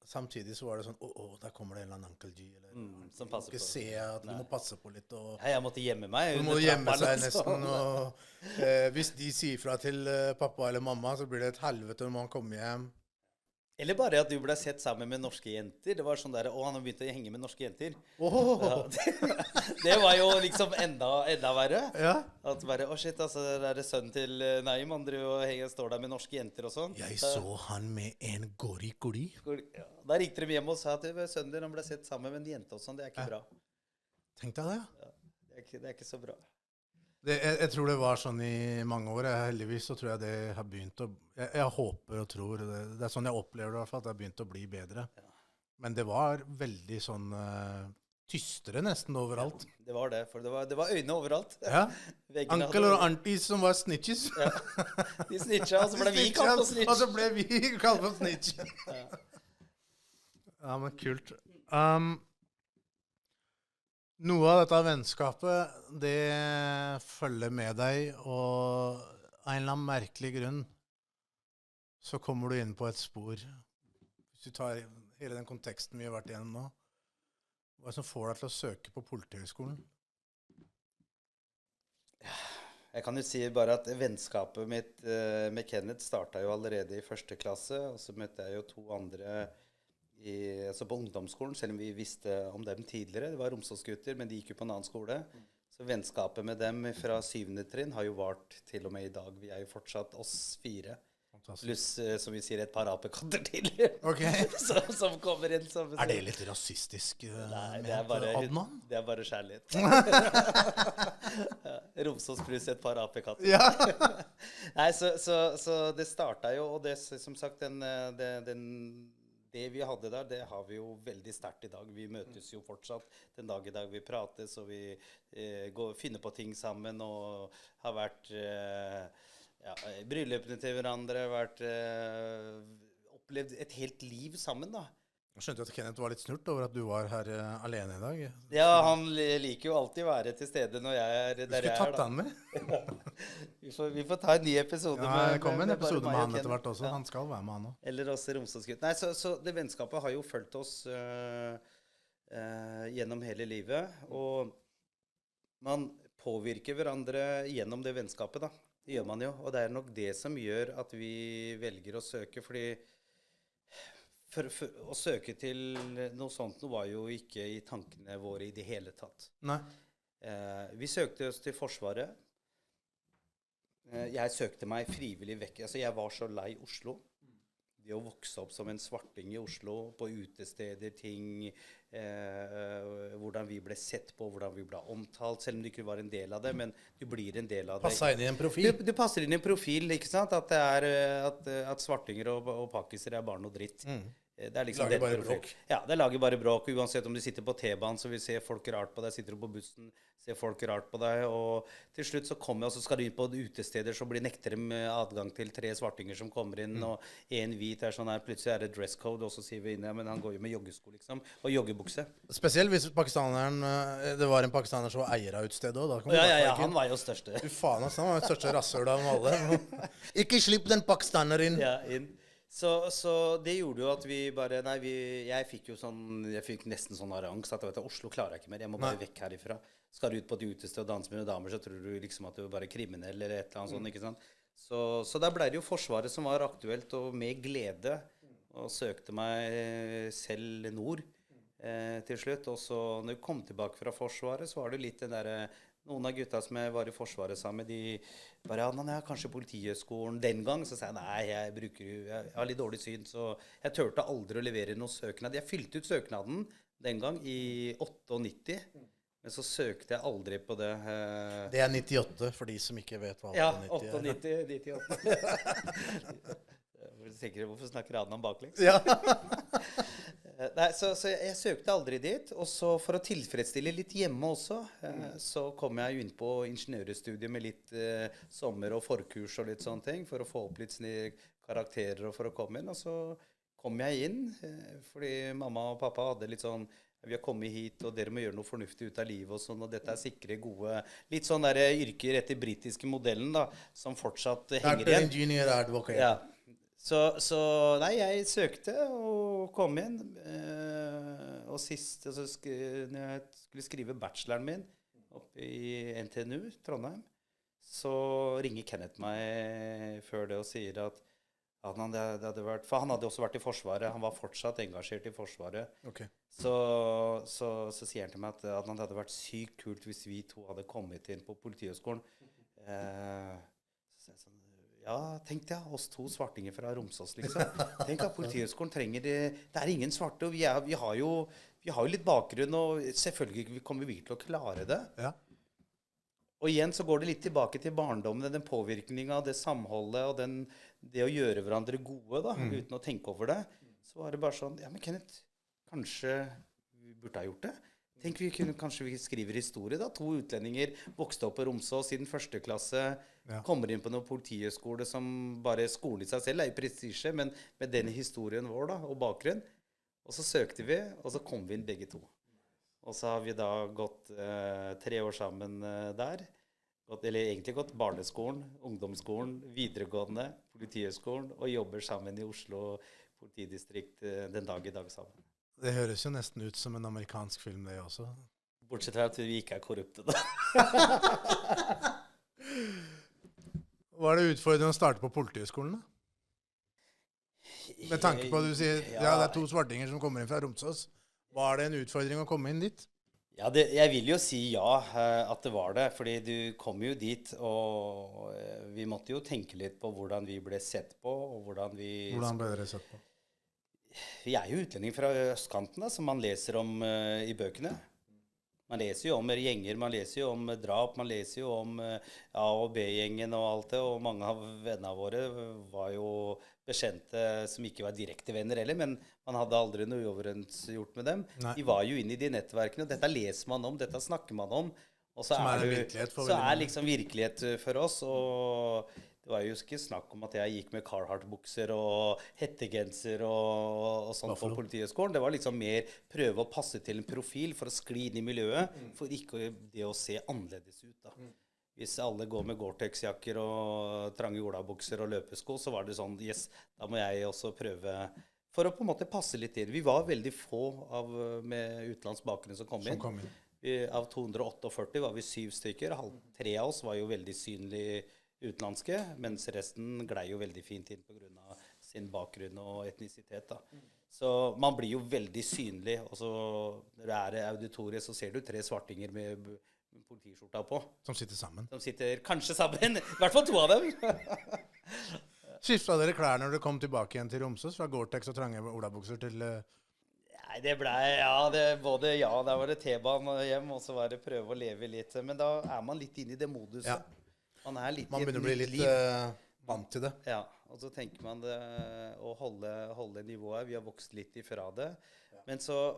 Samtidig så var det sånn, der kommer det en eller annen Uncle G, eller som du må passer ikke på. se at du må passe på litt, og Nei, jeg måtte gjemme meg. du må under gjemme trappa, seg liksom. nesten, og hvis de sier fra til pappa eller mamma, så blir det et helvete når man kommer hjem. Eller bare at du ble sett sammen med norske jenter. Det var sånn der, han har begynt å henge med norske jenter. Ja, det var jo liksom enda verre. Ja. At bare, shit, altså, det er sønnen til Naim, andre står der med norske jenter og sånn. Jeg så han med en gori-gori. Ja, da ringte de hjem og sa at sønnen din han ble sett sammen med en jente og sånn. Det er ikke bra. Tenkte jeg det, ja. Det er ikke så bra. Jeg tror det var sånn i mange år. Heldigvis så tror jeg det har begynt å... Jeg håper og tror, det er sånn jeg opplever det i hvert fall, at det har begynt å bli bedre. Ja. Men det var veldig sånn tystere nesten overalt. Ja, det var det, for det var øyne overalt. Ja. Veggene Onkel og aunties som var snitches. Ja. De snitcha, og så ble vi kalt for snitch. Og så ble vi kalt for snitch. Ja, men kult. Noe av dette vennskapet, det følger med deg, og av en eller annen merkelig grunn så kommer du inn på et spor. Hvis du tar hele den konteksten vi har vært igjennom nå, hva er det som får deg til å søke på Politihøgskolen? Jeg kan jo si bare at vennskapet mitt med Kenneth startet jo allerede i første klasse, og så møtte jeg jo to andre altså på ungdomsskolen, selv om vi visste om dem tidligere. Det var Romsåsgutter, men de gikk jo på en annen skole. Så vennskapet med dem fra 7. trinn har jo vart til og med i dag. Vi er jo fortsatt oss 4. Fantastisk. Pluss, som vi sier, et par apekatter til. Ok. som kommer inn. Er det litt rasistisk Nei, ment, Adnan? det er bare kjærlighet. Romsås pluss et par apekatter. Ja. Nei, så det startet jo, og det som sagt, det vi hadde der, det har vi jo veldig sterkt i dag. Vi møtes jo fortsatt den dag i dag. Vi prates, og vi finner på ting sammen, og har vært i bryllupene til hverandre, opplevd et helt liv sammen, da. Jeg skjønte at Kenneth var litt snurt over at du var her alene i dag. Ja, han liker jo alltid å være til stede når jeg er Du der skulle jeg er, tatt da. han med. Vi får ta en ny episode. Ja, det kommer en bare episode meg med og han etter Ken. hvert også. Ja. Han skal være med han også. Eller også Romsdalsgutt. Nei, så det vennskapet har jo fulgt oss gjennom hele livet. Og man påvirker hverandre gjennom det vennskapet, da. Det gjør man jo. Og det er nok det som gjør at vi velger å søke, fordi for å søke til noe sånt nå var jo ikke i tankene våre i det hele tatt. Nei. Vi søkte oss til Forsvaret. Jeg søkte meg frivillig vekk. Altså, jeg var så lei Oslo. Det å vokse opp som en svarting i Oslo, på utesteder, ting, hvordan vi ble sett på, hvordan vi ble omtalt, selv om du ikke var en del av det, men du blir en del av det. Passa inn i en profil. Du passer inn i en profil, ikke sant? At, at svartinger og pakkiser er bare noe dritt. Det er liksom Lager den bare profil. bråk. Ja, det lager bare bråk. Uansett om du sitter på T-banen, så vil se folk rart på deg. Sitter du på bussen, ser folk rart på deg. Og til slutt så kommer jeg, og så skal du inn på utesteder, så nekter de adgang til 3 svartinger som kommer inn, og en hvit er sånn her, plutselig er det dress code, og så sier vi inn, ja, men han går jo med joggesko, liksom, og joggebukse. Spesielt hvis pakistaneren, det var en pakistaner som var eier av utstedet også. Da Ja, han var jo største. Du faen, altså, han var den største rasshølet av alle. Ikke slipp den pakistaneren inn. Ja, inn. Så det gjorde jo at vi bare, jeg fikk nesten sånn angst, at vet du, Oslo klarer jeg ikke mer, jeg må bare vekk herifra. Skal du ut på et utested og danse med noen damer, så tror du liksom at du er bare kriminell eller et eller annet sånt, ikke sant? Så der ble det jo Forsvaret som var aktuelt, og med glede, og søkte meg selv nord til slutt. Og så når jeg kom tilbake fra Forsvaret, så var det litt den der, noen av gutta som jeg var i Forsvaret sammen med, de bare, ja, kanskje Politihøgskolen den gang. Så sa jeg, nei, jeg har litt dårlig syn, så jeg tørte aldri å levere noen søknad. Jeg fylte ut søknaden den gang i 98, men så søkte jeg aldri på det. Det er 98, for de som ikke vet hva 98 er. Ja, 98. Hvorfor snakker Adnan baklengs? Ja. Nei, så jeg søkte aldri dit, og så for å tilfredsstille litt hjemme også, så kom jeg inn på ingeniørstudiet med litt sommer- og forkurs og litt sånne ting, for å få opp litt karakterer og for å komme inn, og så kom jeg inn, fordi mamma og pappa hadde litt sånn, vi har kommet hit, og dere må gjøre noe fornuftig ut av livet og sånn, og dette er sikre, gode, litt sånn der yrker etter britiske modellen da, som fortsatt henger igjen. Engineer, advocate. Ja. Så nei, jeg søkte og kom inn, og sist, når jeg skulle skrive bacheloren min oppe i NTNU, Trondheim, så ringer Kenneth meg før det og sier at det hadde vært, for han hadde også vært i Forsvaret, han var fortsatt engasjert i Forsvaret. Okay. Så sier han til meg at det hadde vært sykt kult hvis vi to hadde kommet inn på Politihøgskolen. Så jeg sånn, ja, tenkte jeg, oss to svartinger fra Romsås, liksom. Tenk at Politihøgskolen trenger det er ingen svarte, og vi har jo litt bakgrunn, og selvfølgelig kommer vi til å klare det. Ja. Og igjen så går det litt tilbake til barndommen, den påvirkningen, det samholdet, og det å gjøre hverandre gode, da, uten å tenke over det. Så var det bare sånn, ja, men Kenneth, kanskje vi burde ha gjort det? Tenk, kanskje vi skriver historie, da. 2 utlendinger vokste opp på Romsås i den første klasse, kommer inn på noen politihøgskole som bare skolen i seg selv er i prestisje, men med den historien vår da, og bakgrunn. Og så søkte vi, og så kom vi inn begge to. Og så har vi da gått 3 år sammen der. Eller egentlig gått barneskolen, ungdomsskolen, videregående, Politihøgskolen, og jobber sammen i Oslo politidistrikt den dag i dag sammen. Det høres jo nesten ut som en amerikansk film, det også. Bortsett fra at vi ikke er korrupte, da. Var det utfordrende å starte på Politihøgskolen, da? Med tanke på at du sier, det er 2 svartinger som kommer inn fra Romsås. Var det en utfordring å komme inn dit? Ja, jeg vil jo si ja, at det var det. Fordi du kom jo dit, og vi måtte jo tenke litt på hvordan vi ble sett på, og hvordan ble dere sett på? Vi er jo utlendinger fra østkanten, da, som man leser om i bøkene. Man leser jo om gjenger, man leser jo om drap, man leser jo om A- og B-gjengen og alt det, og mange av vennene våre var jo bekjente som ikke var direkte venner heller, men man hadde aldri noe uoverensgjort med dem. Nei. De var jo inne i de nettverkene, og dette leser man om, dette snakker man om, og så Som er en det, virkelighet for så veldig mange. liksom virkelighet for oss, og det var jo ikke snakk om at jeg gikk med Carhartt-bukser og hettegenser og sånn på Buffalo. Politihøgskolen. Det var liksom mer prøve å passe til en profil for å skli inn i miljøet, for ikke det å se annerledes ut da. Hvis alle går med Gore-Tex-jakker og trange olabukser og løpesko, så var det sånn, yes, da må jeg også prøve for å på en måte passe litt inn. Vi var veldig få med utenlandsk bakgrunn som kom inn. Som kom inn. Av 248 var vi 7 stykker. 3 av oss var jo veldig synlig utenlandske, mens resten glei jo veldig fint inn på grunn av sin bakgrunn og etnisitet da. Så man blir jo veldig synlig, og så når det er i auditoriet så ser du 3 svartinger med politiskjorta på, Som sitter sammen. som sitter kanskje sammen, i hvert fall 2 av dem. Skifta dere klær når dere kom tilbake igjen til Romsås, fra Gore-Tex og trange olabukser til Nei, det ble, der var det T-banen hjem, og så var det prøve å leve litt, men da er man litt inne i det moduset. Ja. Man er litt Man i et begynner å bli nytt litt liv. vant til det. Ja, og så tenker man det å holde nivået. Vi har vokst litt ifra det. Men sånn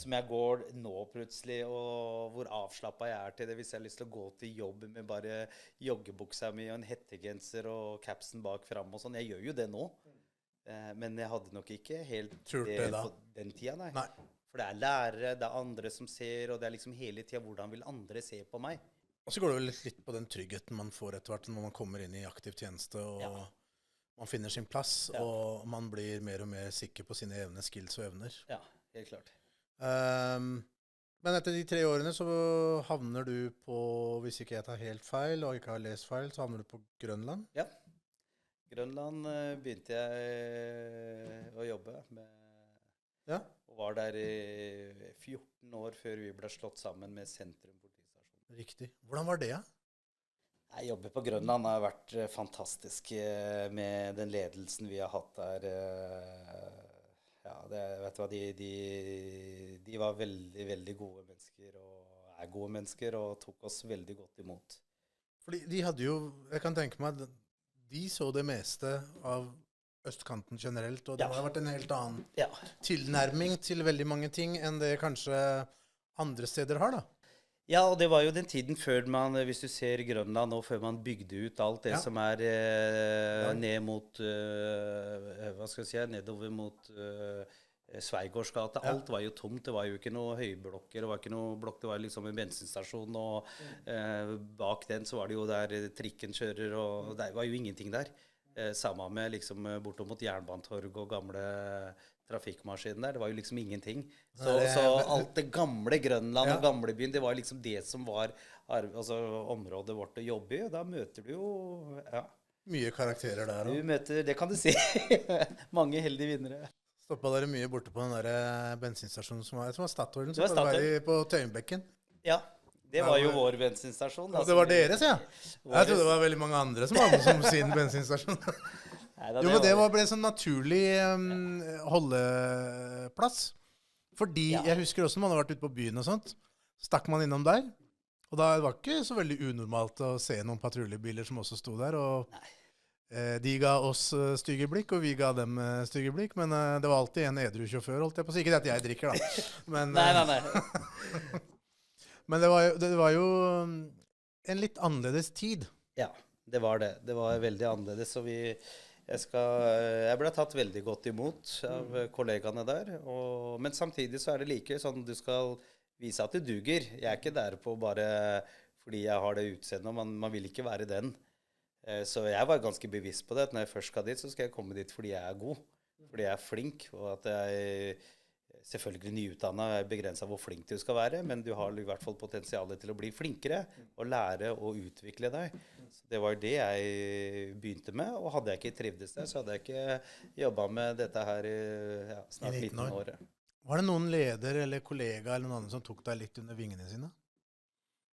som jeg går nå plutselig, og hvor avslappet jeg er til det, hvis jeg har lyst til å gå til jobb med bare joggebuksa mi og en hettegenser og capsen bak frem og sånn. Jeg gjør jo det nå. Men jeg hadde nok ikke helt Turt det da. på den tida, nei. Nei. For det er lærere, det er andre som ser, og det er liksom hele tida hvordan vil andre se på meg. Og så går det vel litt på den tryggheten man får etter hvert når man kommer inn i aktiv tjeneste, og Ja. man finner sin plass, Ja. og man blir mer og mer sikker på sine evne, skills og evner. Ja, helt klart. Men etter de 3 årene så havner du på, hvis ikke jeg tar helt feil, og ikke har lest feil, så havner du på Grønland. Ja. Grønland begynte jeg å jobbe med, Ja. og var der i 14 år før vi ble slått sammen med Sentrum politistasjon. Riktig. Hvordan var det, ja? Jeg jobber på Grønland har vært fantastisk med den ledelsen vi har hatt der. Ja, vet du hva, de var veldig, veldig gode mennesker, og er gode mennesker, og tok oss veldig godt imot. Fordi de hadde jo, jeg kan tenke meg, de så det meste av østkanten generelt, og det Ja. har vært en helt annen Ja. tilnærming til veldig mange ting enn det kanskje andre steder har, da. Ja, og det var jo den tiden før man, hvis du ser Grønland nå, før man bygde ut alt det Ja. som er Ja. ned mot, hva skal jeg si, nedover mot Sveigårdsgata. Ja. Alt var jo tomt, det var jo ikke noe høyblokker, det var ikke noe blokk, det var liksom en bensinstasjon, og bak den så var det jo der trikken kjører, og det var jo ingenting der. Samme med liksom bortom mot Jernbanetorg og gamle trafikkmaskinen der, det var jo liksom ingenting. Så alt det gamle Grønland og gamlebyen, det var liksom det som var altså, området vårt å jobbe i, og da møter du jo, ja, Mye karakterer der du også. møter, det kan du si, mange heldige vinnere. Stoppet dere mye borte på den der bensinstasjonen som var Statoilen, Det var som var på Tøyenbekken? Ja, det var jo vår bensinstasjon. da, Og det var som vi- deres, ja? Jeg trodde det var veldig mange andre som hadde som sin bensinstasjon. Neida, Jo, men det ble sånn naturlig holdeplass. Fordi Ja. jeg husker også når man har vært ute på byen og sånt, stakk man innom der. Og da var det ikke så veldig unormalt å se noen patruljebiler som også sto der. Og de ga oss stygge blikk, og vi ga dem stygge blikk. Men det var alltid en edru sjåfør, holdt jeg på å si. Ikke det at jeg drikker, da. Men, Nei. men det var jo en litt annerledes tid. Ja, det var det. Det var veldig annerledes, og jeg ble tatt veldig godt imot av kollegaene der. Men samtidig så er det like sånn du skal vise at du duger. Jeg er ikke der på bare fordi jeg har det utseendet, man vil ikke være den. Så jeg var ganske bevisst på det, at når jeg først skal dit, så skal jeg komme dit fordi jeg er god. Fordi jeg er flink, og at jeg selvfølgelig nyutdannet er begrenset hvor flink du skal være, men du har i hvert fall potensialet til å bli flinkere og lære å utvikle deg. Så det var det jeg begynte med, og hadde jeg ikke trivdes der, så hadde jeg ikke jobbet med dette her i snart 19 år. Var det noen leder eller kollega eller noen andre som tok deg litt under vingene sine?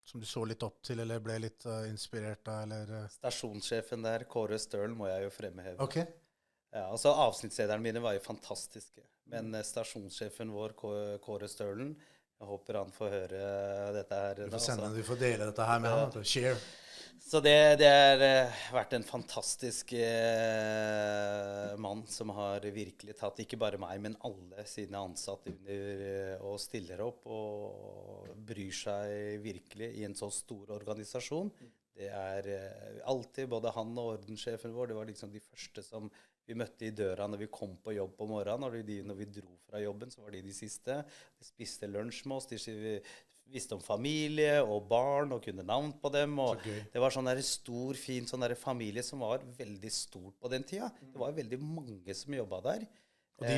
Som du så litt opp til, eller ble litt inspirert av, eller? Stasjonssjefen der, Kåre Stølen, må jeg jo fremheve. Ok. Ja, altså avsnittslederne mine var jo fantastiske, men stasjonssjefen vår, Kåre Stølen, Jeg håper han får høre dette her. Du får dele dette her med han. Share. Så det har vært en fantastisk mann som har virkelig tatt, ikke bare meg, men alle sine ansatte under og stiller opp og bryr seg virkelig i en så stor organisasjon. Det alltid, både han og ordenssjefen vår, det var liksom de første som vi møtte i døra når vi kom på jobb på morgenen. Når vi dro fra jobben, så var de siste. De spiste lunsj med oss, de visste om familie og barn og kunne navn på dem. Og det var sånn der stor, fin sånn der familie som var veldig stort på den tida. Det var veldig mange som jobbet der. Og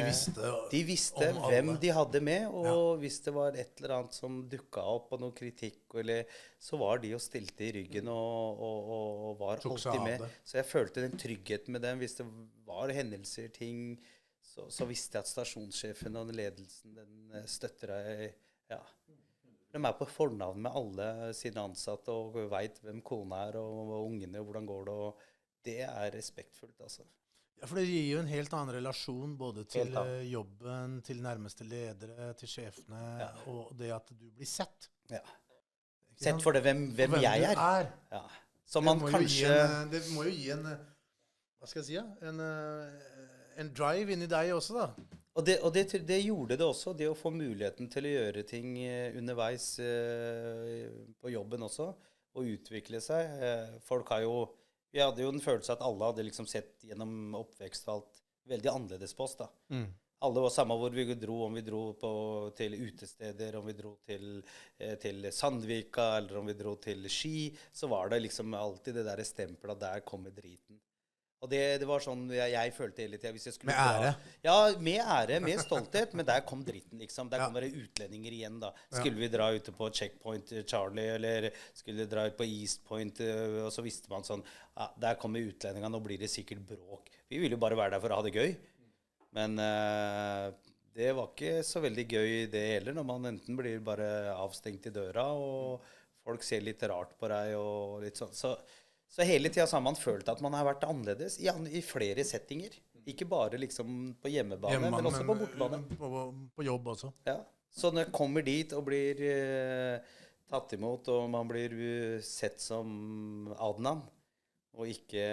de visste hvem de hadde med, og hvis det var et eller annet som dukket opp på noe kritikk, så var de og stilte i ryggen og var alltid med. Så jeg følte den tryggheten med dem. Hvis det var hendelser, ting, så visste jeg at stasjonssjefen og ledelsen, den støtter deg. Ja. De på fornavn med alle sine ansatte og vet hvem kona og ungene, og hvordan går det, og det respektfullt, altså. Ja, for det gir jo en helt annen relasjon, både til jobben, til nærmeste ledere, til sjefene, og det at du blir sett. Ja. Sett for det, hvem jeg er. Ja. Så man kanskje... Det må jo gi en, hva skal jeg si, en drive inn i deg også, da. Og det gjorde det også, det å få muligheten til å gjøre ting underveis på jobben også, og utvikle seg. Vi hadde jo en følelse at alle hadde liksom sett gjennom oppvekst og alt veldig annerledes på oss da. Alle var samme hvor vi dro, om vi dro til utesteder, om vi dro til Sandvika, eller om vi dro til Ski, så var det liksom alltid det der stempelet, der kommer driten. Og det var sånn jeg følte hele tiden. Hvis jeg skulle med ære? Ja, med ære, med stolthet, men der kom dritten, liksom. Der kommer det utlendinger igjen, da. Skulle vi dra ute på Checkpoint Charlie, eller skulle vi dra ut på East Point, og så visste man sånn, der kommer utlendingene, nå blir det sikkert bråk. Vi ville jo bare være der for å ha det gøy. Men det var ikke så veldig gøy det heller, når man enten blir bare avstengt i døra, og folk ser litt rart på deg, og litt sånn. Så hele tiden har man følt at man har vært annerledes i flere settinger. Ikke bare liksom på hjemmebane, men også på bortebane. På jobb også. Ja. Så når jeg kommer dit og blir tatt imot, og man blir sett som Adnan, og ikke...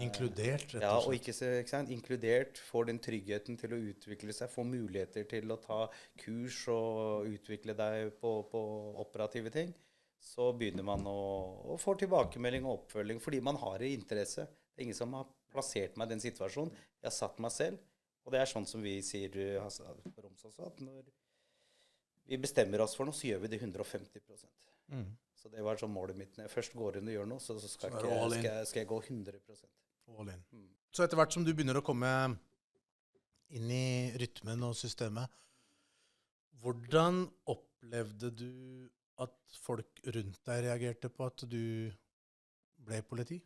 Inkludert, rett og slett. Ja, og ikke sant? Inkludert, får den tryggheten til å utvikle seg, får muligheter til å ta kurs og utvikle deg på operative ting. Så begynner man å få tilbakemelding og oppfølging, fordi man har interesse. Det ingen som har plassert meg i den situasjonen. Jeg har satt meg selv, og det sånn som vi sier på Roms også, at når vi bestemmer oss for noe, så gjør vi det 150%. Så det var sånn målet mitt. Når jeg først går inn og gjør noe, så skal jeg gå 100%. All in. Så etter hvert som du begynner å komme inn i rytmen og systemet, hvordan opplevde du at folk rundt deg reagerte på at du ble politi?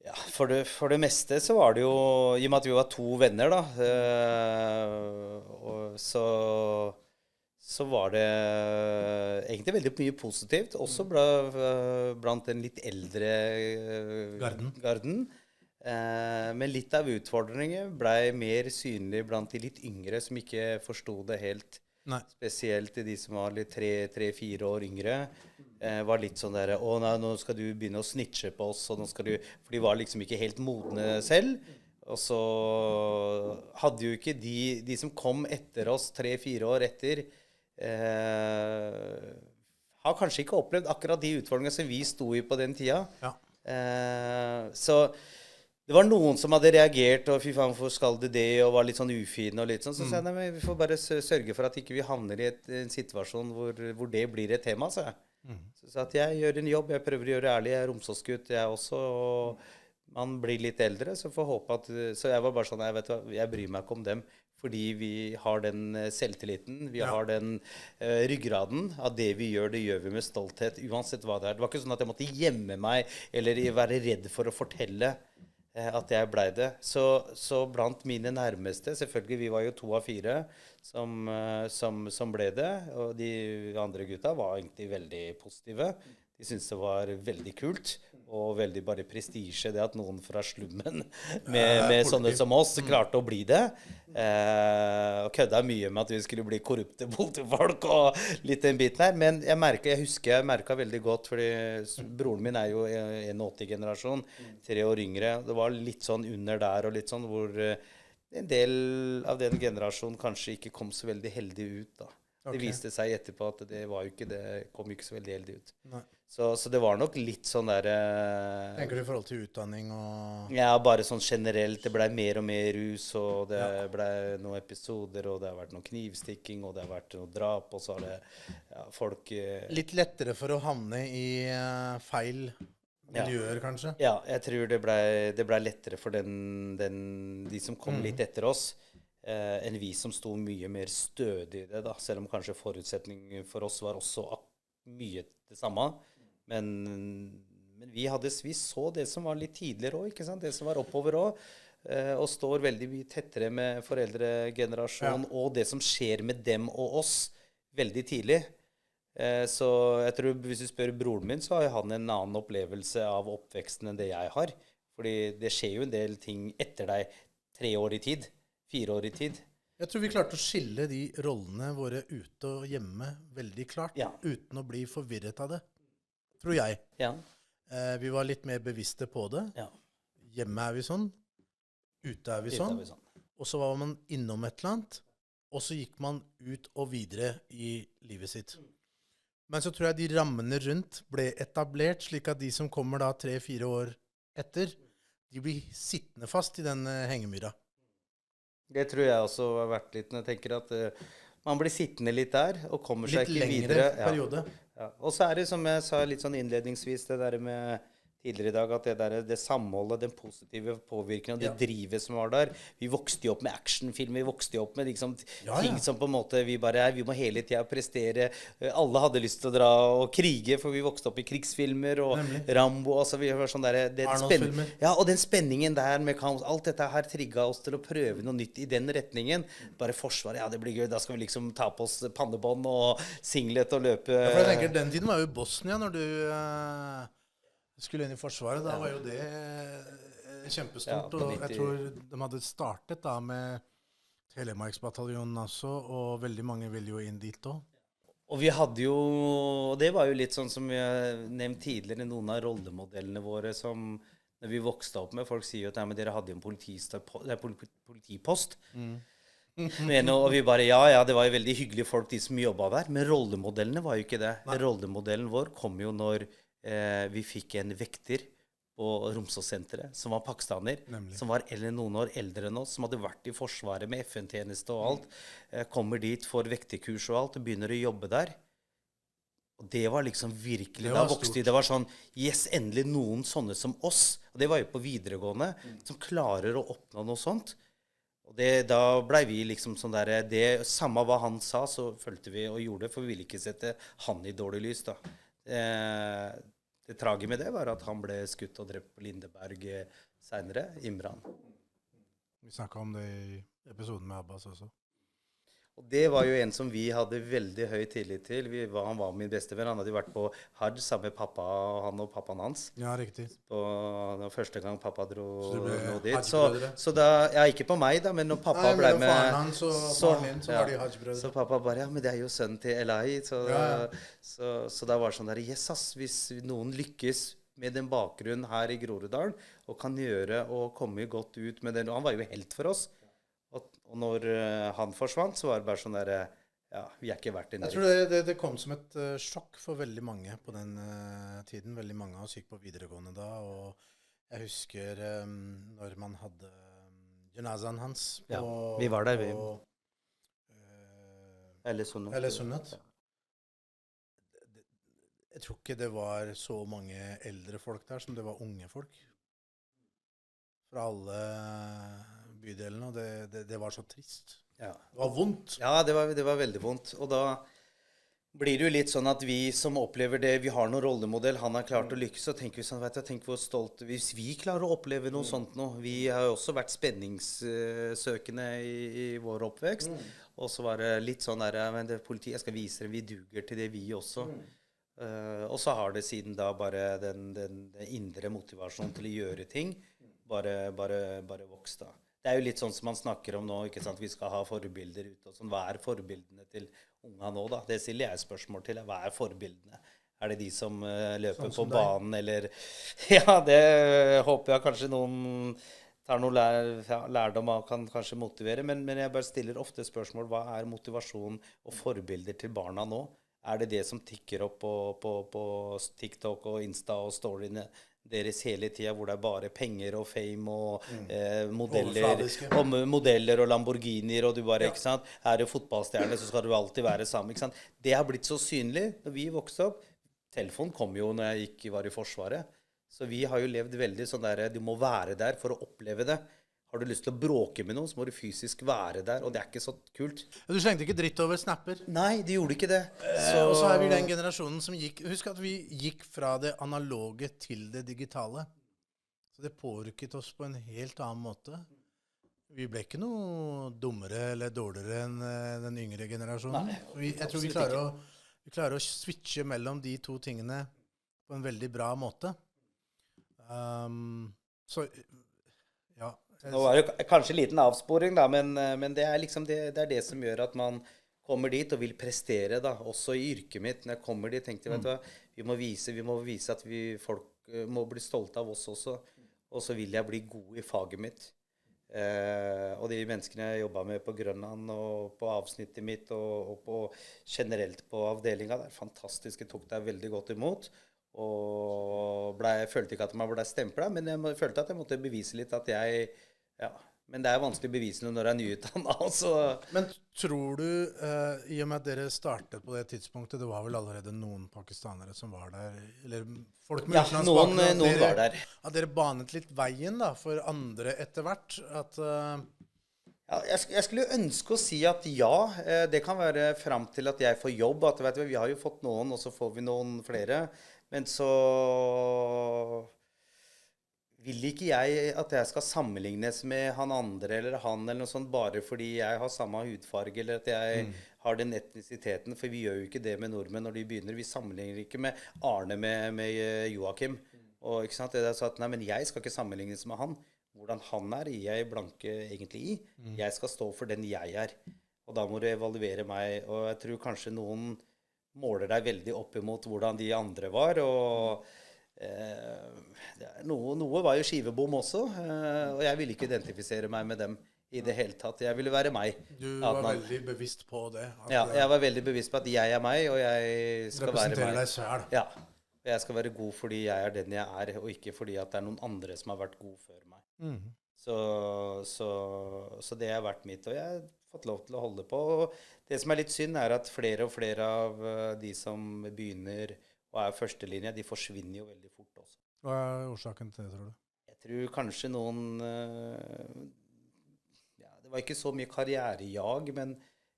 Ja, for det meste så var det jo, i og med at vi var 2 venner da, og så var det egentlig veldig mye positivt, også blant den litt eldre garden. Men litt av utfordringen ble mer synlig blant de litt yngre som ikke forstod det helt. Nei. Spesielt de som var litt 3-4 år yngre, var litt sånn der, nei, nå skal du begynne å snitche på oss, og for de var liksom ikke helt modne selv, og så hadde jo ikke de som kom etter oss 3-4 år etter, har kanskje ikke opplevd akkurat de utfordringene som vi stod i på den tida. Ja. Så det var noen som hadde reagert, og fy faen, hvorfor skal det, og var litt sånn ufine og litt sånn. Så sa jeg, nei, men vi får bare sørge for at ikke vi havner i en situasjon hvor det blir et tema, sa jeg. Så sa at jeg gjør en jobb, jeg prøver å gjøre ærlig, jeg Romsåsgutt, jeg også, og man blir litt eldre, så får håpe at, så jeg var bare sånn, jeg vet hva, jeg bryr meg ikke om dem, fordi vi har den selvtilliten, vi har den ryggraden, at det vi gjør vi med stolthet, uansett hva det Det var ikke sånn at jeg måtte gjemme meg, eller være redd for å fortelle at jeg ble det. Så blant mine nærmeste, selvfølgelig, vi var jo 2 av 4 som ble det, og de andre gutta var egentlig veldig positive. De syntes det var veldig kult, og veldig bare prestisje det at noen fra slummen med sånne som oss klarte å bli det. Og kødda mye med at vi skulle bli korrupte politifolk og litt den biten her. Men jeg husker jeg merket veldig godt, fordi broren min er jo 81-generasjon, 3 år yngre. Det var litt sånn under der og litt sånn hvor en del av den generasjonen kanskje ikke kom så veldig heldig ut da. Det Ok. viste seg etterpå at det var jo ikke det, kom jo ikke så veldig heldig ut. Nei. Så det var nok litt sånn der Tenker du i forhold til utdanning og ja, bare sånn generelt. Det ble mer og mer rus, og det ble noen episoder, og det har vært noe knivstikking, og det har vært noe drap, og så har det folk litt lettere for å havne i feil miljøer, kanskje? Ja, jeg tror det ble lettere for de som kom litt etter oss, enn vi som sto mye mer stødig i det, da. Selv om kanskje forutsetningen for oss var også mye det samme. Men vi så det som var litt tidligere også, ikke sant? Det som var oppover også. Og står veldig mye tettere med foreldregenerasjonen, og det som skjer med dem og oss veldig tidlig. Så jeg tror, hvis du spør broren min, så har han en annen opplevelse av oppveksten enn det jeg har. Fordi det skjer jo en del ting etter deg 3 år i tid, 4 år i tid. Jeg tror vi klarte å skille de rollene våre ute og hjemme veldig klart, Ja. uten å bli forvirret av det, tror jeg. Ja, Vi var litt mer bevisste på det. ja. Hjemme er vi sånn, ute er vi Ute sånn, er vi sånn. og så var man innom et eller annet, og så gikk man ut og videre i livet sitt. Men så tror jeg de rammene rundt ble etablert, slik at de som kommer da 3-4 år etter, de blir sittende fast i den hengemyra. Det tror jeg også har vært litt, når jeg tenker at man blir sittende litt der, og kommer seg Litt ikke lengre videre. Ja. periode. Ja. Og så er det, som jeg sa litt sånn innledningsvis, det der med tidligere i dag, at det samholdet, den positive påvirkningen, det drivet som var der. Vi vokste jo opp med actionfilm, vi vokste jo opp med liksom, ting som på en måte vi må hele tiden prestere. Alle hadde lyst til å dra og krige, for vi vokste opp i krigsfilmer, og Rambo, altså vi var sånn der, Arnold-filmer. ja, og den spenningen der med kamp, alt dette her trigget oss til å prøve noe nytt i den retningen. Bare forsvaret, ja, det blir gøy, da skal vi liksom ta på oss pannebånd og singlet og løpe. Ja, for jeg tenker, den tiden var jo Bosnia når du skulle inn i forsvaret. Da var jo det kjempestort. Ja, på Og 90. jeg tror de hadde startet da med Telemarksbataljonen også, og veldig mange ville jo inn dit også. Og vi hadde jo, og det var jo litt sånn som vi har nevnt tidligere, noen av rollemodellene våre som når vi vokste opp med, folk sier jo at men dere hadde jo en politipost. Og vi bare, ja, det var jo veldig hyggelige folk, de som jobbet der, men rollemodellene var jo ikke det. Rollemodellen vår kom jo når vi fikk en vekter på Romsås-senteret, som var pakistaner, som var noen år eldre enn oss, som hadde vært i forsvaret med FN-tjeneste og alt, kommer dit, får vekterkurs og alt, og begynner å jobbe der. Og det var liksom virkelig, da vokste det var sånn, yes, endelig noen sånne som oss, og det var jo på videregående, som klarer å oppnå noe sånt. Og da ble vi liksom sånn der, samme hva han sa, så følte vi og gjorde det, for vi ville ikke sette han i dårlig lys da. Det tragiske med det var at han ble skutt og drept på Lindeberg senere, Imran. Vi snakket om det i episoden med Abbas også. Og det var jo en som vi hadde veldig høy tillit til. Han var min bestevenn. Han hadde jo vært på Hajj sammen med pappa, han og pappaen hans. Ja, riktig. Det var første gang pappa dro dit. Hajj-brødre? Så da, ja, ikke på meg da, men når pappa ble med... faren hans og faren din, så var de Hajj-brødre. Så pappa bare, ja, men det er jo sønnen til Elai. Så da var det sånn der, yes, ass, hvis noen lykkes med den bakgrunnen her i Groruddalen, og kan gjøre og komme godt ut med den, og han var jo helt for oss. Og når han forsvant, så var det bare sånn der, ja, vi er ikke verdt det. Jeg tror det kom som et sjokk for veldig mange på den tiden. Veldig mange av oss gikk på videregående da, og jeg husker når man hadde janazaen hans på... Ja, vi var der, vi. Eller Sunnet. Jeg tror ikke det var så mange eldre folk der som det var unge folk. Fra alle bydelene, og det var så trist. Ja. Det var vondt. Ja, det var veldig vondt. Og da blir det jo litt sånn at vi som opplever det, vi har noen rollemodell, han har klart å lykkes, så tenker vi sånn, vet du, tenk hvor stolt, hvis vi klarer å oppleve noe sånt nå, vi har jo også vært spenningssøkende i vår oppvekst, og så var det litt sånn der, men det politiet, jeg skal vise dem, vi duger til det vi også. Og så har det siden da bare den indre motivasjonen til å gjøre ting, bare vokst da. Det er jo litt sånn som man snakker om nå, ikke sant? Vi skal ha forbilder ute. Og sånn. Hva er forbildene til unga nå, da? Det stiller jeg spørsmål til. Hva er forbildene? Er det de som løper Sånn på som deg. banen, eller Ja, det håper jeg kanskje noen tar noe lærdom av, kan kanskje motivere. Men jeg bare stiller ofte spørsmål, hva er motivasjon og forbilder til barna nå? Er det det som tikker opp på TikTok og Insta og storyene deres hele tiden, hvor det er bare penger og fame og Overfladiske. modeller og Lamborghinier, og du bare, ikke sant? Er du fotballstjerne, så skal du alltid være sammen, ikke sant? Det har blitt så synlig når vi vokste opp. Telefonen kom jo når jeg var i Forsvaret. Så vi har jo levd veldig sånn der, du må være der for å oppleve det. Har du lyst til å bråke med noen, så må du fysisk være der, og det er ikke så kult. Du slengte ikke dritt over snapper. Nei, de gjorde ikke det. Og så er vi den generasjonen som husk at vi gikk fra det analoge til det digitale. Så det pårykket oss på en helt annen måte. Vi ble ikke noe dummere eller dårligere enn den yngre generasjonen. Nei, Jeg tror vi klarer å switche mellom de to tingene på en veldig bra måte. Så, ja. Nå var det kanskje en liten avsporing, da, men det er liksom det er det som gjør at man kommer dit og vil prestere, da. Også i yrket mitt. Når jeg kommer dit, tenkte jeg, vet du hva, vi må vise at folk må bli stolte av oss også. Og så vil jeg bli god i faget mitt. Og de menneskene jeg jobbet med på Grønland og på avsnittet mitt og på generelt på avdelingen, det er fantastiske, tok deg veldig godt imot. Og følte ikke at man ble stemplet, men jeg følte at jeg måtte bevise litt at jeg, ja, men det er vanskelig å bevise noe når jeg er nyutdannet, altså. Men tror du, i og med at dere startet på det tidspunktet, det var vel allerede noen pakistanere som var der, eller folk med utenlandsk bakgrunn, noen var der. At dere banet litt veien da, for andre etter hvert, at... Ja, jeg skulle jo ønske å si at ja, det kan være frem til at jeg får jobb, at vet du, vi har jo fått noen, og så får vi noen flere, men så vil ikke jeg at jeg skal sammenlignes med han andre eller han eller noe sånt, bare fordi jeg har samme hudfarge, eller at jeg har den etnisiteten, for vi gjør jo ikke det med nordmenn når de begynner. Vi sammenligner ikke med Arne med Joakim, og ikke sant, det er sånn at nei, men jeg skal ikke sammenlignes med han. Hvordan han er, jeg blanke egentlig i. Jeg skal stå for den jeg er. Og da må du evaluere meg. Og jeg tror kanskje noen måler deg veldig opp imot hvordan de andre var. Og noe var jo skivebom også. Og jeg ville ikke identifisere meg med dem i det hele tatt. Jeg ville være meg. Du var veldig bevisst på det. Ja, jeg var veldig bevisst på at jeg er meg, og jeg skal være meg. Representere deg selv. Ja. Jeg skal være god fordi jeg er den jeg er, og ikke fordi at det er noen andre som har vært god før meg. Så det har vært mitt, og jeg har fått lov til å holde på. Og det som er litt synd, er at flere og flere av de som begynner og er førstelinje, de forsvinner jo veldig fort også. Hva er årsaken til det, tror du? Jeg tror kanskje noen det var ikke så mye karrierejag, men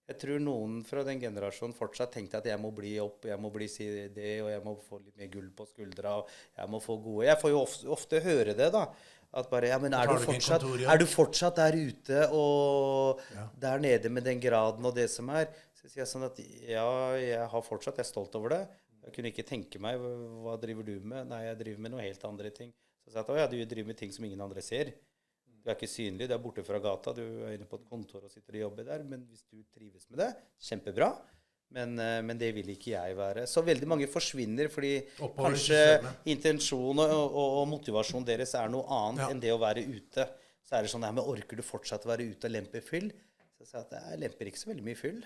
jeg tror noen fra den generasjonen fortsatt tenkte at jeg må bli opp, jeg må bli det, og jeg må få litt mer gull på skuldra, og jeg må få gode. Jeg får jo ofte høre det, da. At bare, ja, men er du fortsatt der ute og der nede med den graden og det som er? Så sier jeg sånn at ja, jeg har fortsatt, jeg er stolt over det. Jeg kunne ikke tenke meg, hva driver du med? Nei, jeg driver med noe helt andre ting. Så sa jeg at, ja, du driver med ting som ingen andre ser. Du er ikke synlig, du er borte fra gata, du er inne på et kontor og sitter og jobber der, men hvis du trives med det, kjempebra. Men det vil ikke jeg være. Så veldig mange forsvinner, fordi kanskje intensjon og motivasjon deres er noe annet enn det å være ute. Så er det sånn, men orker du fortsatt være ute og lempe fyll? Så jeg sa at jeg lemper ikke så veldig mye fyll.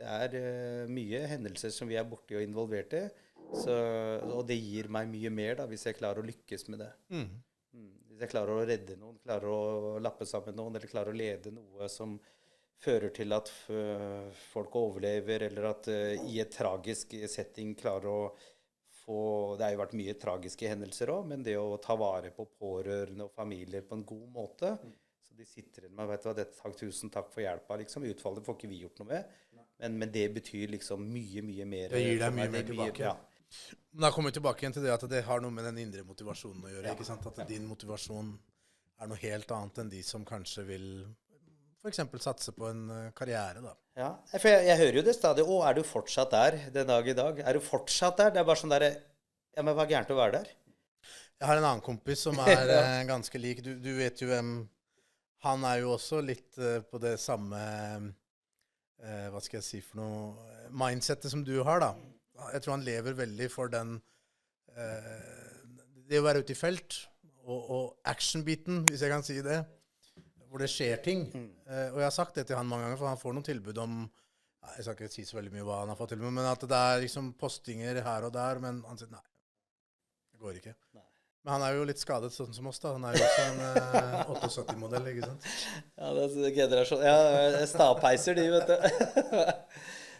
Det er mye hendelser som vi er borte og involvert i, og det gir meg mye mer da, hvis jeg klarer å lykkes med det. Hvis jeg klarer å redde noen, klarer å lappe sammen noen, eller klarer å lede noe som fører til at folk overlever, eller at i et tragisk setting klarer å få... Det har jo vært mye tragiske hendelser også, men det å ta vare på pårørende og familier på en god måte, så de sitter med, vet du hva, tusen takk for hjelpa, liksom. Utfallet får ikke vi gjort noe med, men det betyr liksom mye, mye mer. Det gir deg mye mer tilbake. Ja. Da kommer vi tilbake igjen til det at det har noe med den indre motivasjonen å gjøre, ikke sant? At din motivasjon er noe helt annet enn de som kanskje vil for eksempel satse på en karriere, da. Ja, for jeg hører jo det stadig, er du fortsatt der den dag i dag? Er du fortsatt der? Det er bare sånn der, ja, men hva er gærent å være der? Jeg har en annen kompis som er ganske lik. Du vet jo hvem Han jo også litt på det samme hva skal jeg si for noe mindsetet som du har, da. Jeg tror han lever veldig for den det å være ute i felt, og actionbiten, hvis jeg kan si det, hvor det skjer ting. Og jeg har sagt det til han mange ganger, for han får noen tilbud om jeg skal ikke si så veldig mye hva han har fått tilbud, men at det liksom postinger her og der, men han sier nei, det går ikke. Nei. Men han jo litt skadet sånn som oss da. Han jo også en 78-modell, ikke sant? Ja, det er generasjon. Ja, stapeiser de, vet du.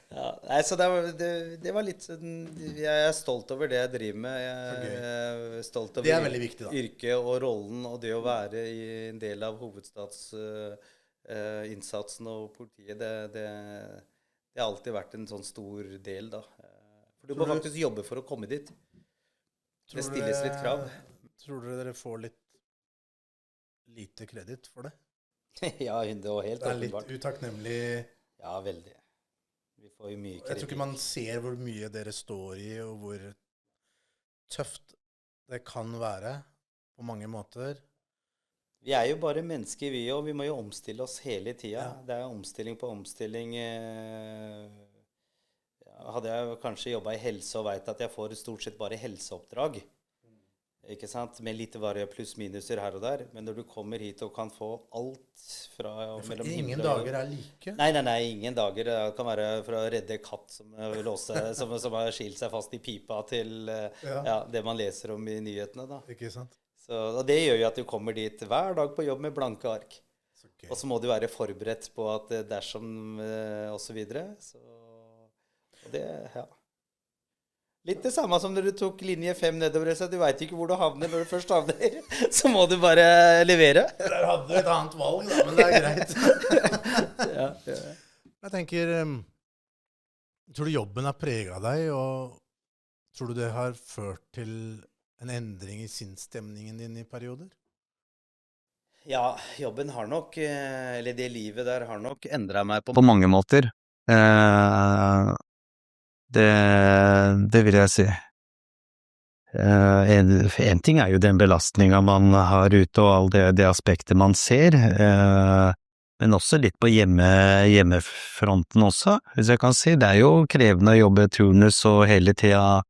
Ja, nei, så det var litt sånn, jeg stolt over det jeg driver med. Jeg er stolt Det over veldig viktig, da. yrket og rollen, og det å være i en del av hovedstadsinnsatsen og politiet. Det har alltid vært en sånn stor del, da. For du må faktisk jobbe for å komme dit. Det stilles litt krav. Tror dere får litt lite kreditt for det? Ja, det var helt Det litt åpenbart. utakknemlig. Ja, veldig. Vi får jo mye Jeg tror kritikk. ikke man ser hvor mye dere står i, og hvor tøft det kan være på mange måter. Vi jo bare mennesker, vi òg. Vi må jo omstille oss hele tida. Ja. Det omstilling på omstilling. Hadde jeg kanskje jobba i helse og veit at jeg får stort sett bare helseoppdrag, ikke sant? Med litt pluss-minuser her og der. Men når du kommer hit og kan få alt fra mellom Ingen himmel og dager like. Nei, ingen dager. Det kan være fra å redde katt som har skilt seg fast i pipa, til det man leser om i nyhetene, da. Ikke sant? Og det gjør jo at du kommer dit hver dag på jobb med blanke ark. Okay. Og så må du være forberedt på at dersom og så videre. Så det, ja. Litt det samme som når du tok linje 5 nedover, så du vet ikke hvor du havner når du først havner. Så må du bare levere. Der hadde du et annet valg, da, men det greit. Ja. Jeg tenker, tror du jobben har preget deg, og tror du det har ført til en endring i sinnsstemningen din i perioder? Ja, jobben har nok, eller det livet der har nok endret meg på mange måter. Det vil jeg si. En ting jo den belastningen man har ute, og all det aspektet man ser, men også litt på hjemmefronten også, hvis jeg kan si. Det jo krevende å jobbe turnus og hele tida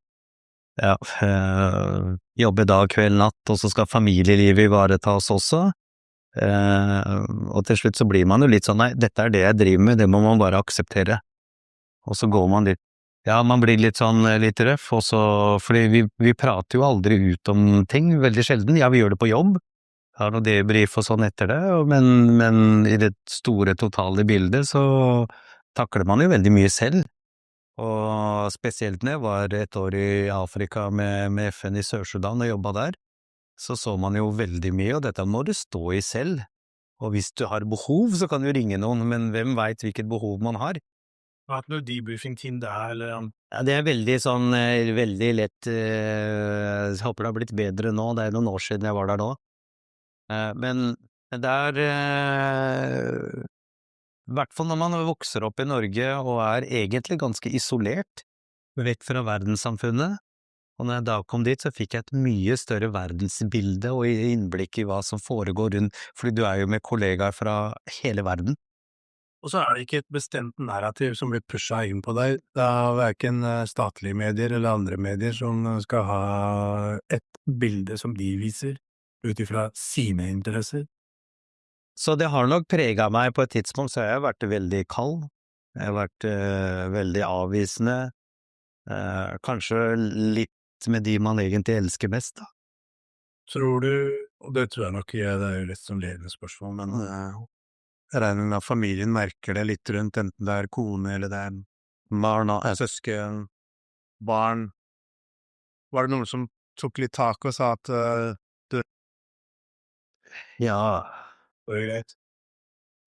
jobbe dag, kveld, natt, og så skal familielivet ivaretas også. Og til slutt så blir man jo litt sånn, nei, dette det jeg driver med, det må man bare akseptere. Og så går man litt, man blir litt sånn litt røff, fordi vi prater jo aldri ut om ting, veldig sjelden. Ja, vi gjør det på jobb, har noe debrief og sånn etter det, men i det store totale bildet så takler man jo veldig mye selv. Og spesielt når jeg var et år i Afrika med FN i Sør-Sudan og jobbet der, så man jo veldig mye, og dette må du stå i selv. Og hvis du har behov, så kan du ringe noen, men hvem vet hvilket behov man har? Har du noe debriefing-team der, eller? Ja, det veldig sånn, veldig lett, jeg håper det har blitt bedre nå, det noen år siden jeg var der nå. Men der, i hvert fall når man vokser opp i Norge og egentlig ganske isolert, vekk fra verdenssamfunnet, og når jeg da kom dit, så fikk jeg et mye større verdensbilde og innblikk i hva som foregår rundt, fordi du jo med kollegaer fra hele verden. Og så det ikke et bestemt narrativ som blir pushet inn på deg. Det hverken statlige medier eller andre medier som skal ha et bilde som de viser, ut ifra sine interesser. Så det har nok preget meg på et tidspunkt, så jeg vært veldig kald. Jeg har vært veldig avvisende. Kanskje litt med de man egentlig elsker best, da. Tror du, og det tror jeg nok det jo litt som ledende spørsmål, men jeg regner med at familien merker det litt rundt, enten det kone eller det barn, søsken, barn. Var det noen som tok litt tak og sa at du... Ja, det var greit?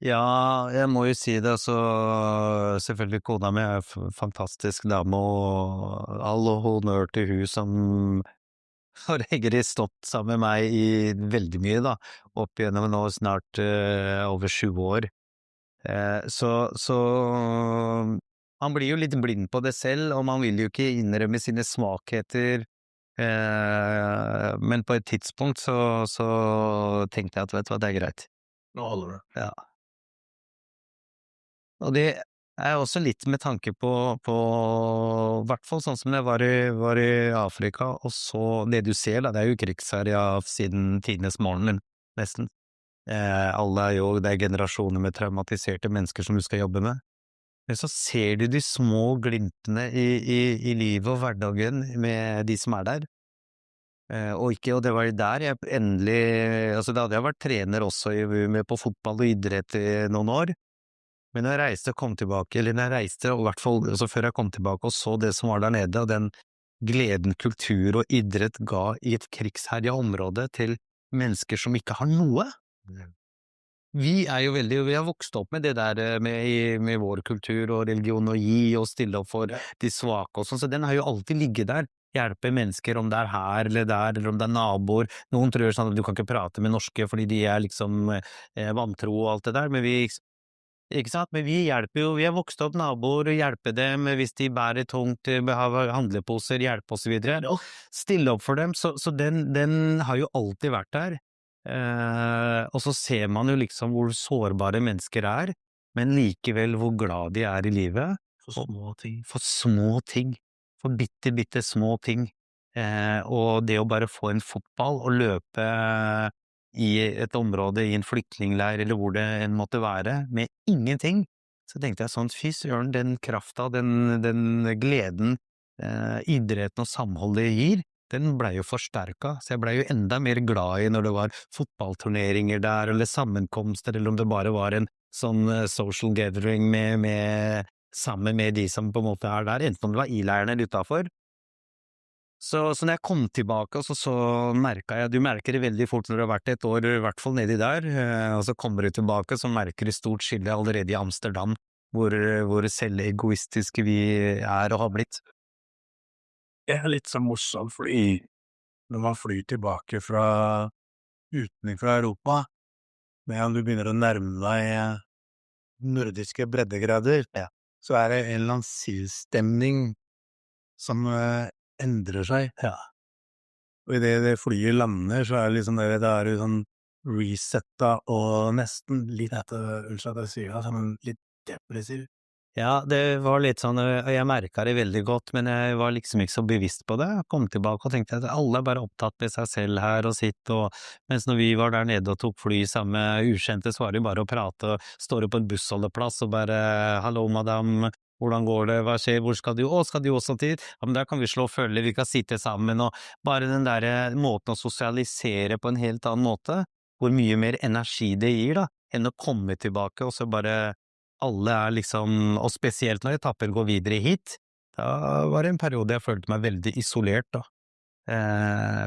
Ja, jeg må jo si det, så selvfølgelig kona mi fantastisk dame, og all honnør til hun som har egentlig stått sammen med meg i veldig mye, da, opp gjennom nå snart over 7 år. Så man blir jo litt blind på det selv, og man vil jo ikke innrømme sine svakheter, men på et tidspunkt så tenkte jeg at vet du hva, det greit. Nå holder det. Ja. Og det er også litt med tanke på hvert fall sånn som jeg var i Afrika, og så det du ser da, det er jo krigsherja siden tidenes morgen, nesten. Alle er jo, det er generasjoner med traumatiserte mennesker som du skal jobbe med. Men så ser du de små glimtene i livet og hverdagen med de som er der. Og det var jo der jeg endelig, altså da hadde jeg vært trener også med på fotball og idrett i noen år. Men når jeg reiste og kom tilbake, eller når jeg reiste, og i hvert fall altså før jeg kom tilbake og så det som var der nede, og den gleden kultur og idrett ga i et krigsherja område til mennesker som ikke har noe. Vi har vokst opp med det der med vår kultur og religion og gi og stille opp for de svake og sånn, så den har jo alltid ligget der. Hjelpe mennesker, om det er her eller der, eller om det er naboer. Noen tror sånn at du kan ikke prate med norske fordi de er liksom vantro og alt det der, men ikke sant? Men vi hjelper jo, vi har vokst opp naboer, hjelpe dem hvis de bærer tungt, har handleposer, hjelpe og så videre. Stille opp for dem, så den har jo alltid vært der. Og så ser man jo liksom hvor sårbare mennesker er, men likevel hvor glad de er i livet. For små ting. For bitte små ting. Og det å bare få en fotball og løpe i et område, i en flyktningleir, eller hvor det enn måtte være, med ingenting, så tenkte jeg sånn, fy søren, den krafta, den gleden, idretten og samholdet gir, den ble jo forsterka, så jeg ble jo enda mer glad i når det var fotballturneringer der, eller sammenkomster, eller om det bare var en sånn social gathering sammen med de som på en måte er der, enten om det var i-leiren eller utenfor. Så når jeg kom tilbake, så merket jeg, du merker det veldig fort når du har vært et år, i hvert fall nedi der, og så kommer du tilbake, så merker du stort skille allerede i Amsterdam, hvor selvegoistiske vi er og har blitt. Det er litt sånn morsomt, fordi når man flyr tilbake utenfor Europa, men du begynner å nærme deg nordiske breddegrader, så er det en eller annen stemning som endrer seg. Ja. Og i det flyet lander, så er det liksom det er jo sånn resetta og nesten litt, unnskyld at jeg sier det, sånn litt depressiv. Ja, det var litt sånn, og jeg merket det veldig godt, men jeg var liksom ikke så bevisst på det. Jeg kom tilbake og tenkte at alle er bare opptatt med seg selv her og sitt, og mens når vi var der nede og tok fly sammen med ukjente, så var det jo bare å prate, og står på en bussholdeplass og bare, hallo madam, hvordan går det, hva skjer, hvor skal du, skal du også til? Ja, men der kan vi slå følge, vi kan sitte sammen, og bare den der måten å sosialisere på en helt annen måte, hvor mye mer energi det gir da, enn å komme tilbake og så bare alle er liksom, og spesielt når etappen går videre hit, da var det en periode jeg følte meg veldig isolert da.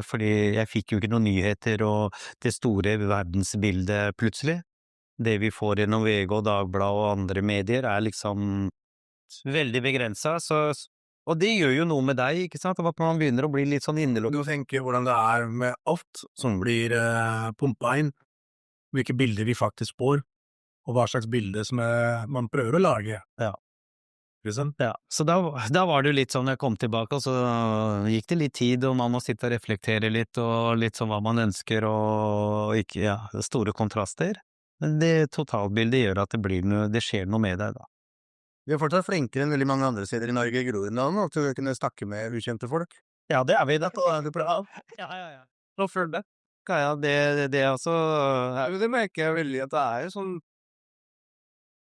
Fordi jeg fikk jo ikke noen nyheter og det store verdensbildet plutselig. Det vi får gjennom VG og Dagblad og andre medier er liksom veldig begrenset, og det gjør jo noe med deg, ikke sant? At man begynner å bli litt sånn innelukket. Du tenker hvordan det er med alt som blir pumpet inn, hvilke bilder vi faktisk får, og hva slags bilde som man prøver å lage. Ja. Liksom. Ja, så da var det jo litt sånn, jeg kom tilbake, og så gikk det litt tid, og man må sitte og reflektere litt, og litt sånn hva man ønsker, og ikke, ja, store kontraster. Men det totalbildet gjør at det skjer noe med deg da. Vi er fortsatt flinkere enn veldig mange andre steder i Norge, Groenland, til å kunne snakke med ukjente folk. Ja, det er vi da. Er du bra? Ja. Nå føler det. Ja, det er også... Det merker jeg veldig, at det er jo sånn,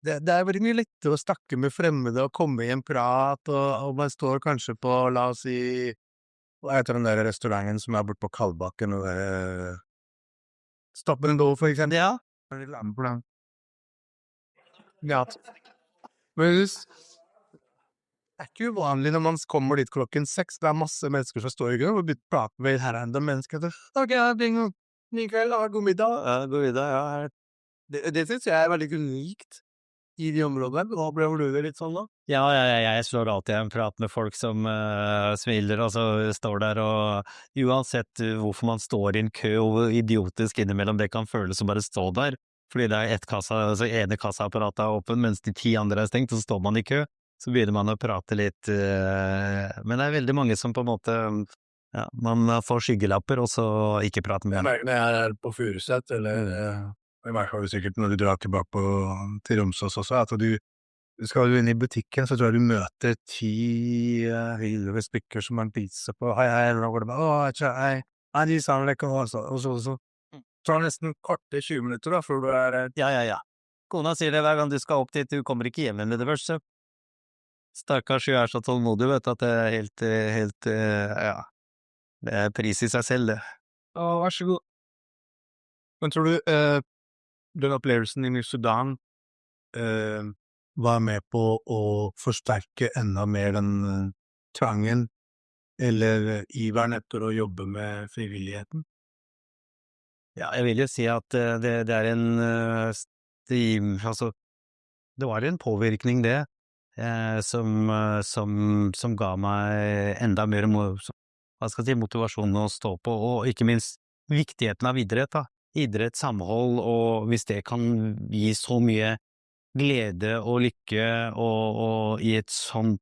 det er veldig mye lettere å snakke med fremmede og komme i en prat, og man står kanskje på, la oss si, hva heter den der restauranten som er borte på Kalbakken, og Stop and Go, for eksempel. Ja. Ja. Men det er ikke uvanlig når man kommer dit 6:00, det er masse mennesker som står i grunn, og begynner å prate med her enda mennesker, ok, ny kveld, god middag. Ja, god middag, ja. Det synes jeg er veldig unikt i de områdene. Hva ble du det litt sånn da? Ja, jeg slår alltid en prat med folk som smiler, og så står der, og uansett hvorfor man står i en kø, og hvor idiotisk innimellom det kan føles å bare stå der, fordi det er ene kassaapparatet er åpen, mens de 10 andre er stengt, så står man i kø, så begynner man å prate litt, men det er veldig mange som på en måte, ja, man får skyggelapper, og så ikke prater med. Når jeg er på Furuset, eller i hvert fall sikkert når du drar tilbake til Romsås også, at du skal jo inn i butikken, så tror jeg du møter 10 stykker som har en pizza på, hei, nå går det bra, hei, de sa det ikke, og så tar det nesten kvarter, 20 minutter da, før du Ja. Kona sier det hver gang du skal opp dit, du kommer ikke hjem med det første. Stakkars, hun så tålmodig, vet du, at det helt, ja, det pris i seg selv, det. vær så god. Men tror du den opplevelsen i Sudan var med på å forsterke enda mer den trangen eller iveren etter å jobbe med frivilligheten? Ja, jeg vil jo si at det en altså, det var en påvirkning det, som ga meg enda mer hva skal jeg si, motivasjon å stå på, og ikke minst viktigheten av idrett, da. Idrett, samhold, og hvis det kan gi så mye glede og lykke, og i et sånt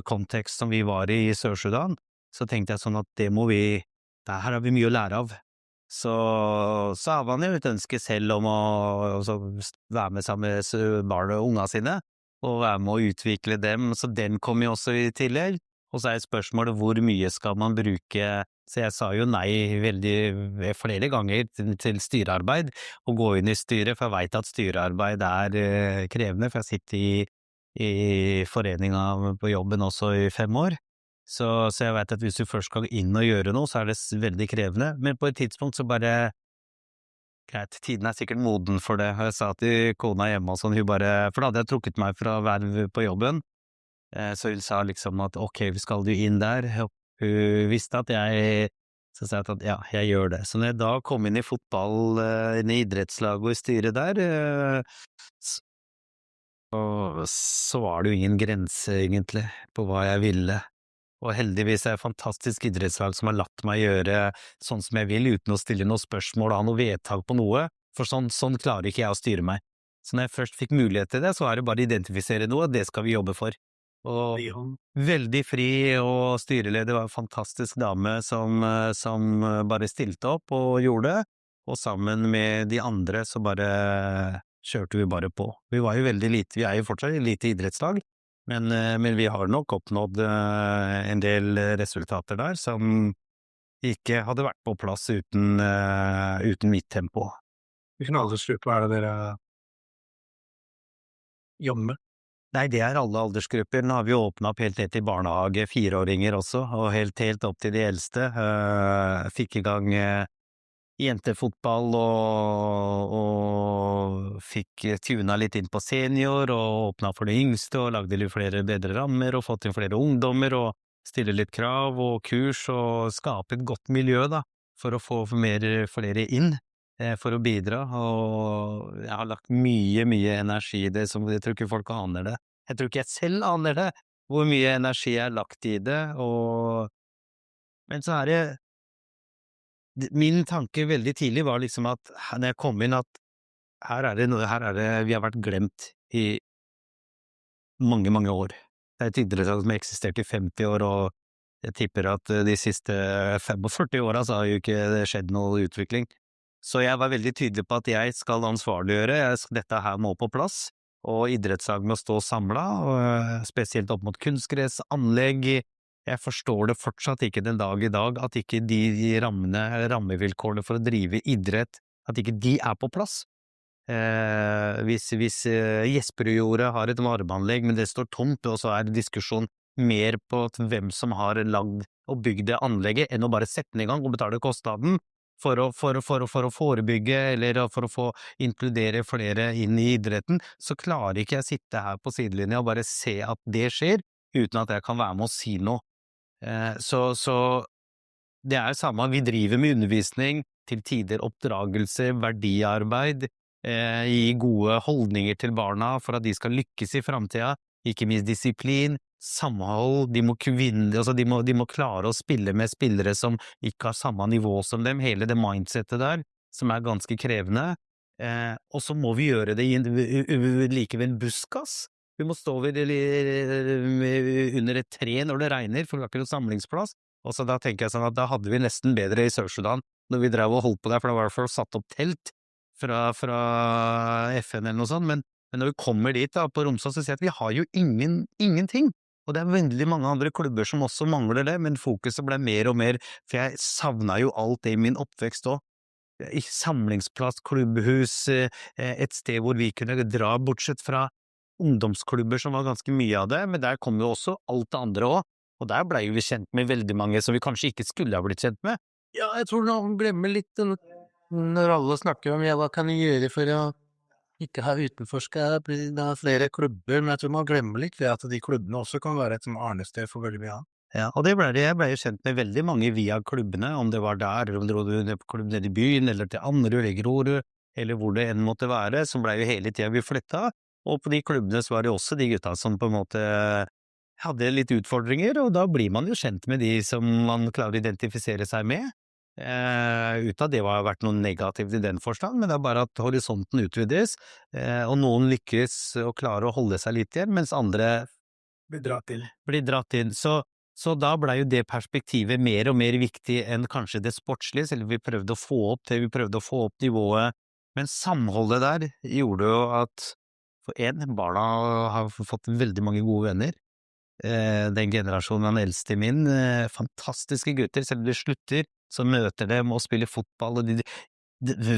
kontekst som vi var i Sør-Sudan, så tenkte jeg sånn at det må vi, her har vi mye å lære av. Så har man jo et ønske selv om å altså, være med sammen med barn og unga sine, og være med å utvikle dem, så den kom jo også i tillegg. Og så spørsmålet hvor mye skal man bruke, så jeg sa jo nei flere ganger til styrearbeid, å gå inn i styret, for jeg vet at styrearbeid krevende, for jeg sitter i foreninga på jobben også i 5 år. Så jeg vet at hvis du først skal inn og gjøre noe, så det veldig krevende, men på et tidspunkt så bare, greit, tiden sikkert moden for det, og jeg sa til kona hjemme og sånn, for da hadde jeg trukket meg fra verv på jobben, så hun sa liksom at ok, skal du inn der, og hun visste at så sa jeg at ja, jeg gjør det. Så når jeg da kom inn i fotball, inn i idrettslag og i styret der, så var det jo ingen grense egentlig på hva jeg ville. Og heldigvis et fantastisk idrettslag som har latt meg gjøre sånn som jeg vil, uten å stille noen spørsmål og ha noe vedtak på noe, for sånn klarer ikke jeg å styre meg. Så når jeg først fikk mulighet til det, så det bare å identifisere noe, det skal vi jobbe for. Og veldig fri, og styreleder var en fantastisk dame som bare stilte opp og gjorde det, og sammen med de andre så bare kjørte vi bare på. Vi var jo veldig lite, vi jo fortsatt et lite idrettslag, men vi har nok oppnådd en del resultater der som ikke hadde vært på plass uten mitt tempo. Hvilken aldersgruppe det dere jobber med? Nei, det alle aldersgrupper. Nå har vi åpnet opp helt ned til barnehage, 4-åringer også, og helt opp til de eldste. Fikk i gang jentefotball og fikk tuna litt inn på senior og åpnet for de yngste og lagde litt flere bedre rammer og fått inn flere ungdommer og stille litt krav og kurs og skape et godt miljø da, for å få flere inn. For å bidra, og jeg har lagt mye energi i det, som jeg tror ikke folk aner det. Jeg tror ikke jeg selv aner det, hvor mye energi jeg har lagt i det, men så min tanke veldig tidlig var liksom at når jeg kom inn at her det noe, vi har vært glemt i mange år. Det et idrettslag som har eksistert i 50 år, og jeg tipper at de siste 45 årene så har jo ikke det skjedd noe utvikling. Så jeg var veldig tydelig på at jeg skal ansvarliggjøre, dette her må på plass, og idrettslag må stå samlet, spesielt opp mot kunstgress, anlegg. Jeg forstår det fortsatt ikke den dag i dag, at ikke de rammevilkårene for å drive idrett, at ikke de på plass. Hvis Jesperudjordet har et varmeanlegg, men det står tomt, og så det diskusjon mer på hvem som har lagd og bygd det anlegget, enn å bare sette den i gang og betale kostnaden, for å forebygge, eller for å få inkludere flere inn i idretten, så klarer ikke jeg sitte her på sidelinja og bare se at det skjer, uten at jeg kan være med å si noe. Så det samme, vi driver med undervisning, til tider oppdragelse, verdiarbeid, gi gode holdninger til barna for at de skal lykkes i fremtiden, ikke minst disiplin, samhold, de må klare å spille med spillere som ikke har samme nivå som dem, hele det mindsetet der, som ganske krevende, og så må vi gjøre det like ved en buskass. Vi må stå under et tre når det regner, for vi har ikke noe samlingsplass, og så da tenker jeg sånn at da hadde vi nesten bedre i Sør-Sudan, når vi drev og holdt på der, for det var i hvert fall satt opp telt, fra FN eller noe sånt, men når vi kommer dit da, på Romsdal, så ser jeg at vi har jo ingenting. Og det er veldig mange andre klubber som også mangler det, men fokuset ble mer og mer, for jeg savna jo alt det i min oppvekst òg. Samlingsplass, klubbhus, et sted hvor vi kunne dra, bortsett fra ungdomsklubber som var ganske mye av det, men der kom jo også alt det andre òg. Og der blei vi kjent med veldig mange som vi kanskje ikke skulle ha blitt kjent med. Ja, jeg tror noen glemmer litt når alle snakker om hva kan vi gjøre for å ikke ha utenforskap, ha flere klubber, men jeg tror man glemmer litt det at de klubbene også kan være et arnested for veldig mye annet. Ja, og det jeg ble jo kjent med veldig mange via klubbene, om det var der, eller om det var nede på klubb nede i byen, eller til Ammerud, eller Grorud, eller hvor det enn måtte være, så ble jo hele tida vi flytta, og på de klubbene så var det også de gutta som på en måte hadde litt utfordringer, og da blir man jo kjent med de som man klarer å identifisere seg med. Uten at det har vært noe negativt i den forstand, men det er bare at horisonten utvides, og noen lykkes å klare å holde seg litt igjen, mens andre blir dratt inn. Så da ble jo det perspektivet mer og mer viktig enn kanskje det sportslige, selv om vi prøvde å få opp det, vi prøvde å få opp nivået, men samholdet der gjorde jo at for barna har fått veldig mange gode venner. Den generasjonen den eldste min, fantastiske gutter, selv om de slutter, så møter dem og spiller fotball, og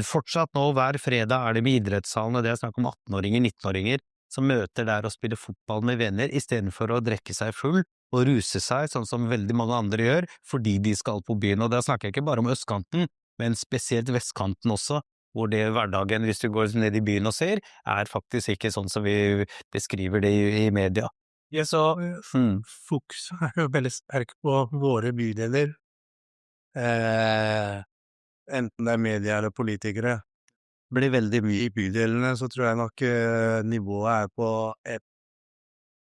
fortsatt nå hver fredag er de med idrettssalene, det er snakk om 18-åringer, 19-åringer, som møter der og spiller fotball med venner, i stedet for å drikke seg full og ruse seg, sånn som veldig mange andre gjør, fordi de skal på byen. Og da snakker jeg ikke bare om østkanten, men spesielt vestkanten også, hvor det hverdagen, hvis du går ned i byen og ser, er faktisk ikke sånn som vi beskriver det i media. Ja, så fokus er jo veldig sterk på våre bydeler, enten det er media eller politikere. Blir veldig mye i bydelene, så tror jeg nok nivået er på et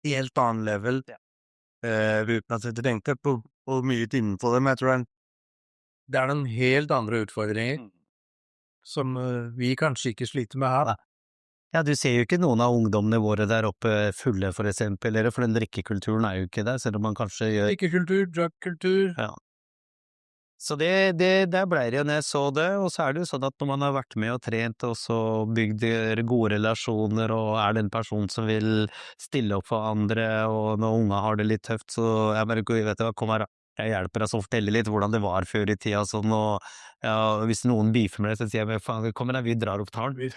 helt annet level, uten at jeg tenkte på mye innenfor det, men jeg tror det er noen helt andre utfordringer som vi kanskje ikke sliter med her. Ja, du ser jo ikke noen av ungdommene våre der oppe fulle, for eksempel, eller for den drikkekulturen er jo ikke der, selv om man kanskje gjør Drikkekultur, drugkultur. Ja. Så der ble det jo når jeg så det, og så er det jo sånn at når man har vært med og trent, og så bygd gode relasjoner, og er den personen som vil stille opp for andre, og når unga har det litt tøft, så jeg bare, vet du hva, kom her, jeg hjelper deg så å fortelle litt hvordan det var før i tida, sånn, og ja, hvis noen beefer med det, så sier jeg, faen, kom her, vi drar opp taren. Vi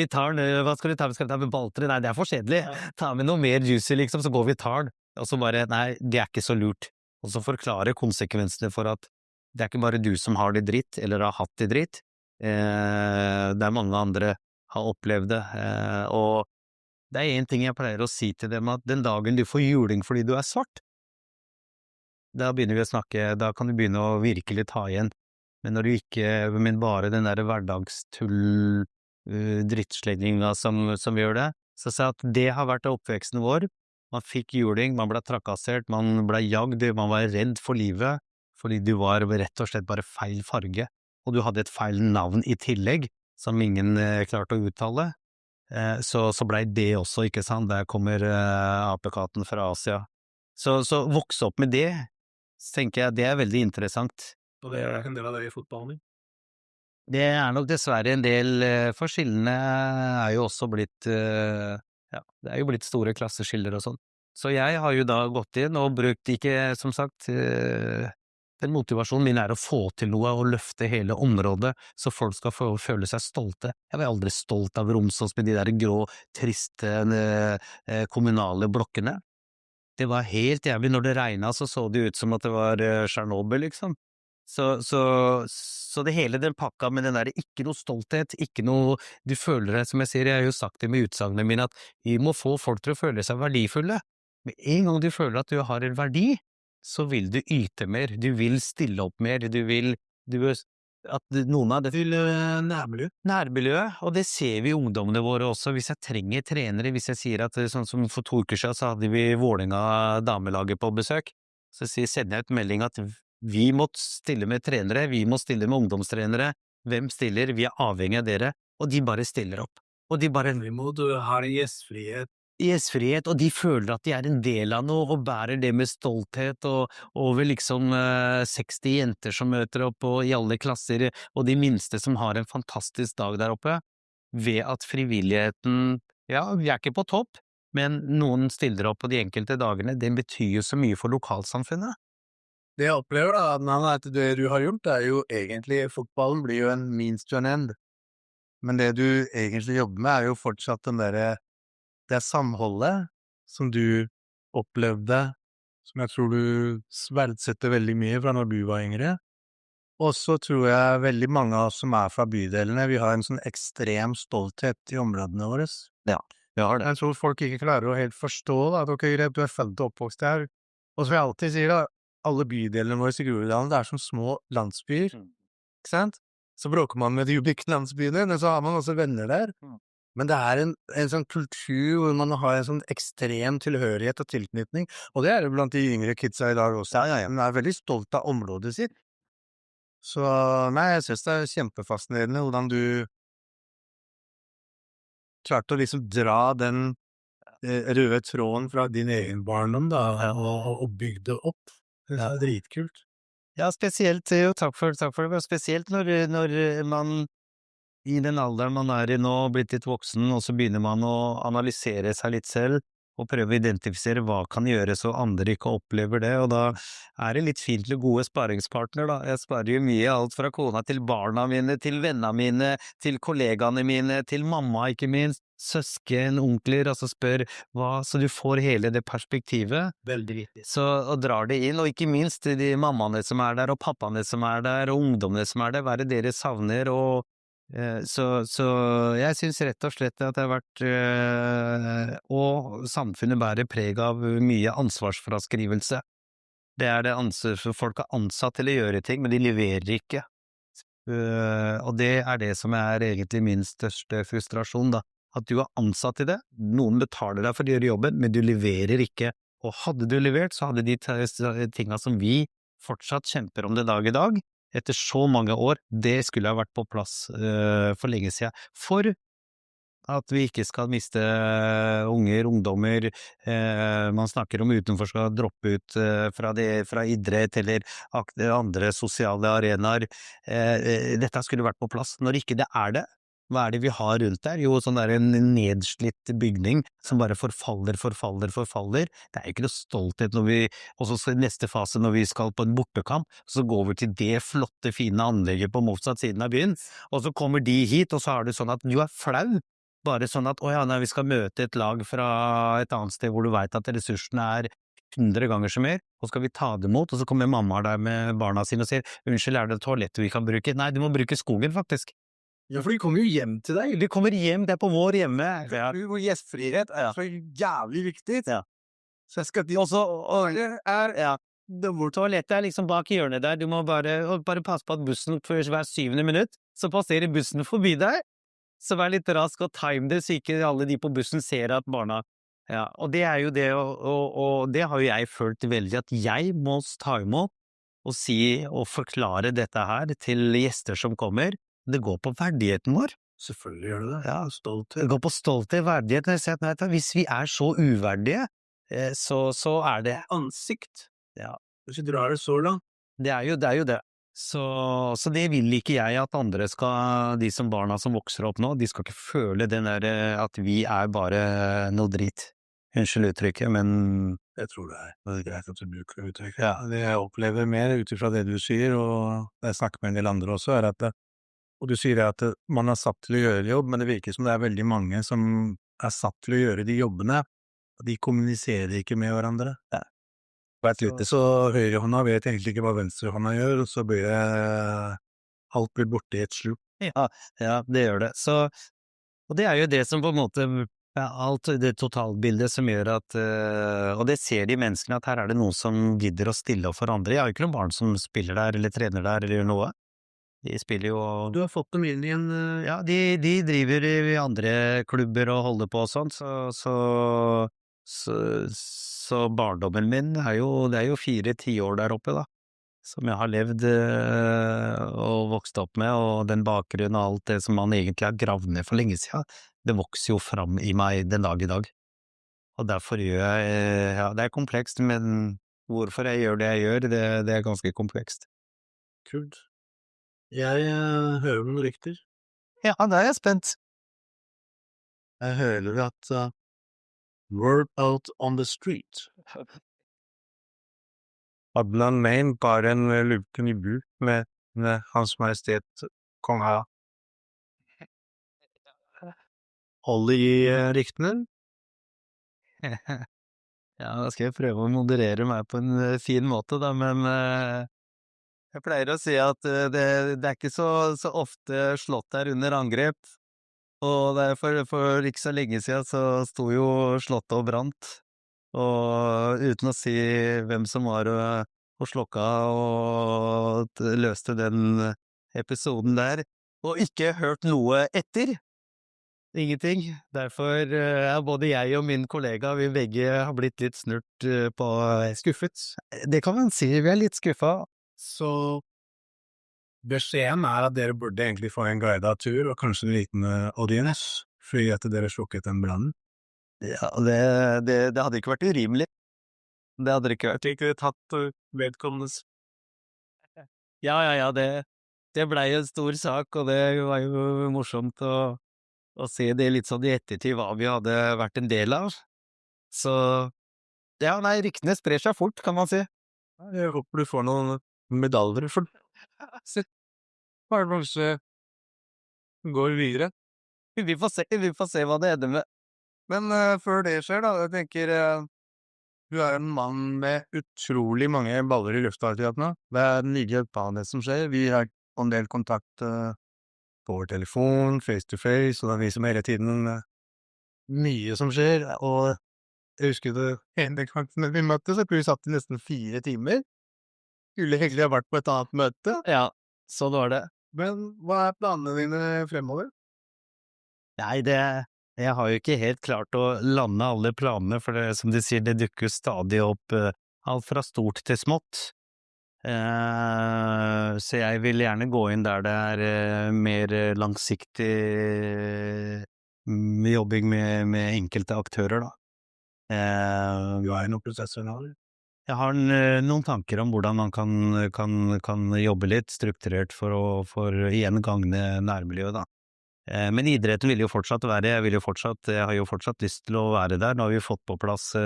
tar den, hva skal du ta, skal vi ta med baltre? Nei, det er for kjedelig. Ta med noe mer juicy, liksom, så går vi tar den. Og så bare, nei, det er ikke så lurt. Og så forklare konsekvensene for at det er ikke bare du som har det dritt, eller har hatt det dritt. Det er mange andre har opplevd det. Og det er en ting jeg pleier å si til dem, at den dagen du får juling fordi du er svart, da begynner vi å snakke, da kan du begynne å virkelig ta igjen. Men når du ikke, men bare den der hverdagstull, drittslegginga som gjør det, så sa jeg at det har vært oppveksten vår. Man fikk juling, man ble trakassert, man ble jagd, man var redd for livet, fordi du var rett og slett bare feil farge, og du hadde et feil navn i tillegg, som ingen klarte å uttale. Så blei det også, ikke sant, der kommer apekatten fra Asia. Så vokse opp med det, så tenker jeg det er veldig interessant. Og det er en del av det i fotballen. Det er nok dessverre en del, for skillene er jo også blitt, ja, det er jo blitt store klasseskiller og sånn. Så jeg har jo da gått inn og brukt ikke, som sagt, den motivasjonen min er å få til noe og løfte hele området, så folk skal føle seg stolte. Jeg var aldri stolt av Romsås med de der grå, triste kommunale blokkene. Det var helt jævlig. Når det regnet, så det ut som at det var Tsjernobyl, liksom. Så det hele den pakka med den der, ikke noe stolthet, ikke noe, du føler det, som jeg sier, jeg har jo sagt det med utsagnene mine, at vi må få folk til å føle seg verdifulle. Med en gang du føler at du har en verdi, så vil du yte mer, du vil stille opp mer, du vil at noen av det vil nærmiljøet, og det ser vi i ungdommene våre også. Hvis jeg trenger trenere, hvis jeg sier at sånn som for 2 uker siden, så hadde vi Vålerenga damelaget på besøk, så sender jeg ut melding at vi må stille med trenere, vi må stille med ungdomstrenere, hvem stiller, vi er avhengig av dere, og de bare stiller opp. Og de bare, Vi må ha gjestfrihet, og de føler at de er en del av noe, og bærer det med stolthet, og over liksom 60 jenter som møter opp, og i alle klasser, og de minste som har en fantastisk dag der oppe. ved at frivilligheten, ja, vi er ikke på topp, men noen stiller opp på de enkelte dagene, det betyr jo så mye for lokalsamfunnet. Det jeg opplever da, Adnan, er at det du har gjort, er jo egentlig, fotballen blir jo en means to an end. Men det du egentlig jobber med, er jo fortsatt det samholdet som du opplevde, som jeg tror du verdsetter veldig mye fra når du var yngre. Og så tror jeg veldig mange av oss som er fra bydelene, vi har en sånn ekstrem stolthet i områdene våre. Ja, vi har det. Jeg tror folk ikke klarer å helt forstå da, at ok, greit, du er født og oppvokst her. Og som jeg alltid sier da, alle bydelene våre i Groruddalen, det er som små landsbyer, ikke sant? Så bråker man med de ulike landsbyene, men så har man også venner der. Men det er en sånn kultur hvor man har en sånn ekstrem tilhørighet og tilknytning, og det er det blant de yngre kidsa i dag også. Man er veldig stolt av området sitt. Så nei, jeg synes det er kjempefascinerende hvordan du klarte å liksom dra den røde tråden fra din egen barndom da, og bygge det opp. Det er dritkult. Ja, spesielt, jo, takk for det, men spesielt når man i den alderen man er i nå, blitt litt voksen, og så begynner man å analysere seg litt selv, og prøve å identifisere hva kan gjøres så andre ikke opplever det, og da er det litt fint med gode sparingspartner da. Jeg sparer jo mye, alt fra kona til barna mine, til vennene mine, til kollegaene mine, til mamma ikke minst, søsken, onkler, altså spør hva, så du får hele det perspektivet. Veldig viktig. Så, og drar det inn, og ikke minst de mammaene som er der, og pappaene som er der, og ungdommene som er der, hva er det dere savner, og så jeg synes rett og slett at det har vært, og samfunnet bærer preg av mye ansvarsfraskrivelse. Det er det folk er ansatt til å gjøre ting, men de leverer ikke. Og det er det som er egentlig min største frustrasjon da. At du er ansatt i det, noen betaler deg for å gjøre jobben, men du leverer ikke. Og hadde du levert, så hadde de tingene som vi fortsatt kjemper om det dag i dag, etter så mange år, det skulle ha vært på plass for lenge siden. For at vi ikke skal miste unger, ungdommer, man snakker om utenfor skal droppe ut fra idrett eller andre sosiale arenaer. Dette skulle vært på plass. Når ikke det er det, hva er det vi har rundt der? Jo, sånn der en nedslitt bygning som bare forfaller. Det er jo ikke noe stolthet når vi, og så neste fase når vi skal på en bortekamp, så går vi til det flotte, fine anlegget på motsatt siden av byen, og så kommer de hit, og så har du sånn at du er flau. Bare sånn at, åja, nei, vi skal møte et lag fra et annet sted hvor du vet at ressursene er 100 ganger så mer, og skal vi ta det imot, og så kommer mamma der med barna sine og sier, unnskyld, er det toalettet vi kan bruke? Nei, du må bruke skogen faktisk. Ja, for de kommer jo hjem til deg. De kommer hjem, det er på vår hjemme. Ja. Og gjestfrihet er så jævlig viktig. Ja. Så jeg skal Hvor toalettet er liksom bak hjørnet der, du må bare passe på at bussen for hver 7. minutt, så passerer bussen forbi deg, så vær litt rask og time det, så ikke alle de på bussen ser at barna, ja, og det er jo det, og det har jo jeg følt veldig, at jeg må ta imot og si og forklare dette her til gjester som kommer. Det går på verdigheten vår. Selvfølgelig gjør det det. Ja, stolthet. Det går på stolthet, verdighet. Jeg sier at nei, hvis vi er så uverdige, så er det Ansikt. Ja. Hvis du drar det så langt. Det er jo det. Så det vil ikke jeg at andre skal, de som barna som vokser opp nå, de skal ikke føle den der at vi er bare noe dritt. Unnskyld uttrykket, men jeg tror det er greit at du bruker det uttrykket. Ja, det jeg opplever mer ut ifra det du sier, og jeg snakker med en del andre også, er at og du sier at man er satt til å gjøre jobb, men det virker som det er veldig mange som er satt til å gjøre de jobbene, og de kommuniserer ikke med hverandre. Ja. Så høyrehånda vet egentlig ikke hva venstrehånda gjør, og så blir det alt blir borte i et slup. Ja, det gjør det. Så, og det er jo det som på en måte, ja, alt det totalbildet som gjør at, og det ser de menneskene at her er det noen som gidder å stille opp for andre. Jeg har jo ikke noen barn som spiller der, eller trener der, eller gjør noe. De spiller jo, Du har fått dem inn i en ja, de driver i andre klubber og holder på og sånn, så barndommen min det er jo 4 tiår der oppe da, som jeg har levd og vokst opp med, og den bakgrunnen og alt det som man egentlig har gravd ned for lenge siden, det vokser jo fram i meg den dag i dag. Og derfor gjør jeg, ja, det er komplekst, men hvorfor jeg gjør det jeg gjør, det er ganske komplekst. Kult. Jeg hører noen rykter. Ja, da er jeg spent. Jeg hører at word out on the street. Adnan Main bar en luken i bu med Hans Majestet Kong Ha. Holde i ryktene. Ja, da skal jeg prøve å moderere meg på en fin måte, da, men jeg pleier å si at det er ikke så ofte slott er under angrep. Og det er for ikke så lenge siden så sto jo slottet og brant. Og uten å si hvem som var og slokka og løste den episoden der, og ikke hørt noe etter. Ingenting. Derfor er både jeg og min kollega, vi begge har blitt litt snurt på skuffet. Det kan man si, vi er litt skuffa. Så beskjeden er at dere burde egentlig få en guidet tur, og kanskje en liten audiens, fordi at dere slukket den brannen. Ja, det hadde ikke vært urimelig. Det hadde det ikke vært. Ikke tatt vedkommendes. Ja, det blei en stor sak, og det var jo morsomt å se det litt sånn i ettertid hva vi hadde vært en del av. Så ja, nei, ryktene sprer seg fort, kan man si. Jeg håper du får noen medaljer for det. Bare kanskje går videre. Vi får se hva det ender med. Men før det skjer, da, jeg tenker du er en mann med utrolig mange baller i lufta akkurat nå. Det er mye det som skjer. Vi har en del kontakt på vår telefon, face to face, og det er vi som hele tiden mye som skjer. Og jeg husker det ene gangen vi møttes, så vi satt i nesten 4 timer. Skulle egentlig ha vært på et annet møte. Ja, sånn var det. Men hva er planene dine fremover? Nei, jeg har jo ikke helt klart å lande alle planene, for det, som de sier, det dukker stadig opp alt fra stort til smått. Så jeg vil gjerne gå inn der det er mer langsiktig jobbing med enkelte aktører, da. Du er i noen prosesser nå, eller? Jeg har noen tanker om hvordan man kan jobbe litt strukturert for igjen gagne nærmiljøet, da. Men idretten vil jo fortsatt være, jeg har jo fortsatt lyst til å være der. Nå har vi fått på plass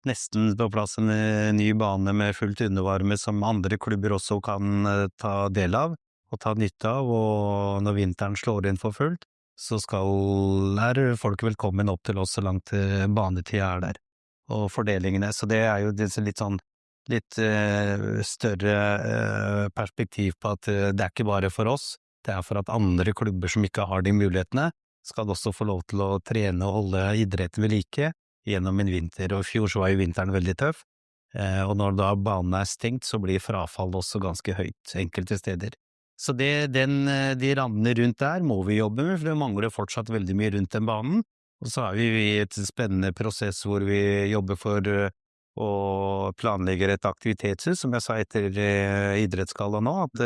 nesten på plass en ny bane med fullt undervarme som andre klubber også kan ta del av og ta nytte av, og når vinteren slår inn for fullt, så er folk velkommen opp til oss så langt banetid er der, og fordelingene. Så det er jo litt større perspektiv på at det er ikke bare for oss, det er for at andre klubber som ikke har de mulighetene, skal også få lov til å trene og holde idretten ved like gjennom en vinter, og i fjor så var jo vinteren veldig tøff, og når da banen er stengt, så blir frafallet også ganske høyt enkelte steder. Så de rammene rundt der må vi jobbe med, for det mangler fortsatt veldig mye rundt den banen, og så er vi i et spennende prosess hvor vi jobber for å planlegge et aktivitetshus, som jeg sa etter idrettsgalla nå, at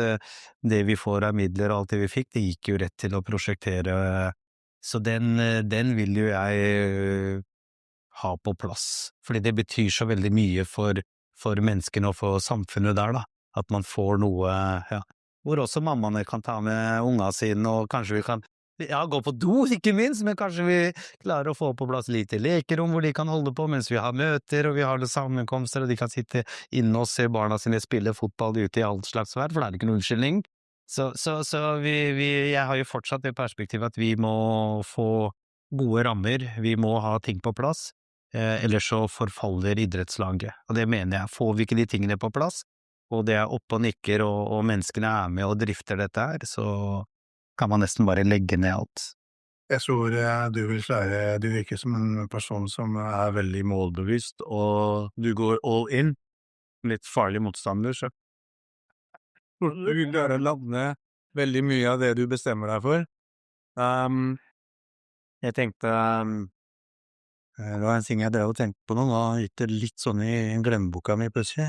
det vi får av midler og alt det vi fikk, det gikk jo rett til å prosjektere, så den vil jo jeg ha på plass, fordi det betyr så veldig mye for menneskene og for samfunnet der, da, at man får noe, ja, hvor også mammaene kan ta med unga sine, og kanskje vi kan, ja, gå på do, ikke minst, men kanskje vi klarer å få på plass lite lekerom hvor de kan holde på mens vi har møter, og vi har det sammenkomster, og de kan sitte inne og se barna sine spille fotball ute i alt slags vær, for det er ikke noen unnskyldning. Så jeg har jo fortsatt det perspektivet at vi må få gode rammer, vi må ha ting på plass, ellers så forfaller idrettslaget, og det mener jeg. Får vi ikke de tingene på plass, og det er oppe og nikker, og menneskene er med og drifter dette her, så kan man nesten bare legge ned alt. Jeg tror du vil klare, du virker som en person som er veldig målbevisst, og du går all in, litt farlig motstander, så du vil klare å lande veldig mye av det du bestemmer deg for. Jeg tenkte, det var en ting jeg drev og tenkte på nå gikk det litt sånn i glemmeboka mi plutselig.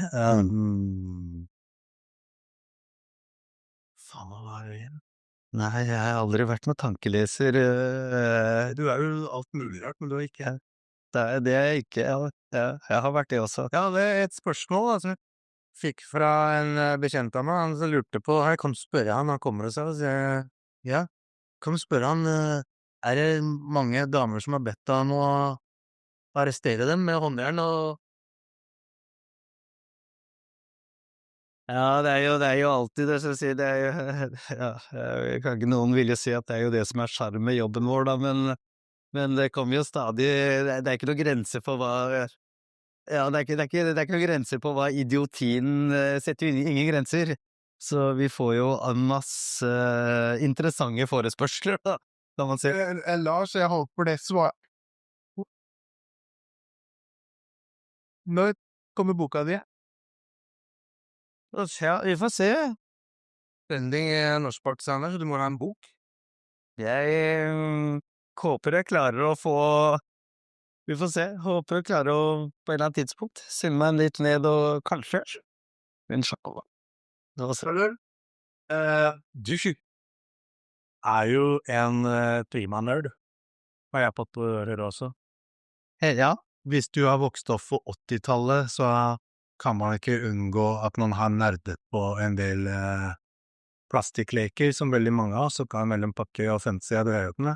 Faen, hva var det igjen? Nei, jeg har aldri vært noen tankeleser, Du er jo alt mulig rart, men du er ikke... det er jeg ikke, jeg har vært det også. Ja, det er et spørsmål, altså. Fikk fra en bekjent av meg, han som lurte på, jeg kan spørre han kommer og sier, ja, kan spørre han, det mange damer som har bedt deg om å arrestere dem med håndjern og Ja, det er jo alltid det, som jeg sier, det er jo ja, jeg kan ikke noen vil jo si at det er jo det som er sjarmen med jobben vår, da, men det kommer jo stadig det er ikke noen grenser for hva ja, det er ikke noen grenser på hva idiotien setter jo ingen grenser. Så vi får jo en masse interessante forespørsler, da, kan man si. Lars, jeg håper det svar... Når kommer boka di? Ja, vi får se. Trending i norskpartisaner, så du må ha en bok. Jeg håper jeg klarer å få Vi får se. Håper jeg klarer å på en eller annen tidspunkt synge meg litt ned og kanskje inshallah. Nå ser du. Du er jo en klimanerd, har jeg fått høre også. Ja, Hvis du har vokst opp på 80-tallet, så kan man ikke unngå at man har nerdet på en del plastikkleker, som veldig mange av oss, så kan mellom pakke og fancy av drøyene.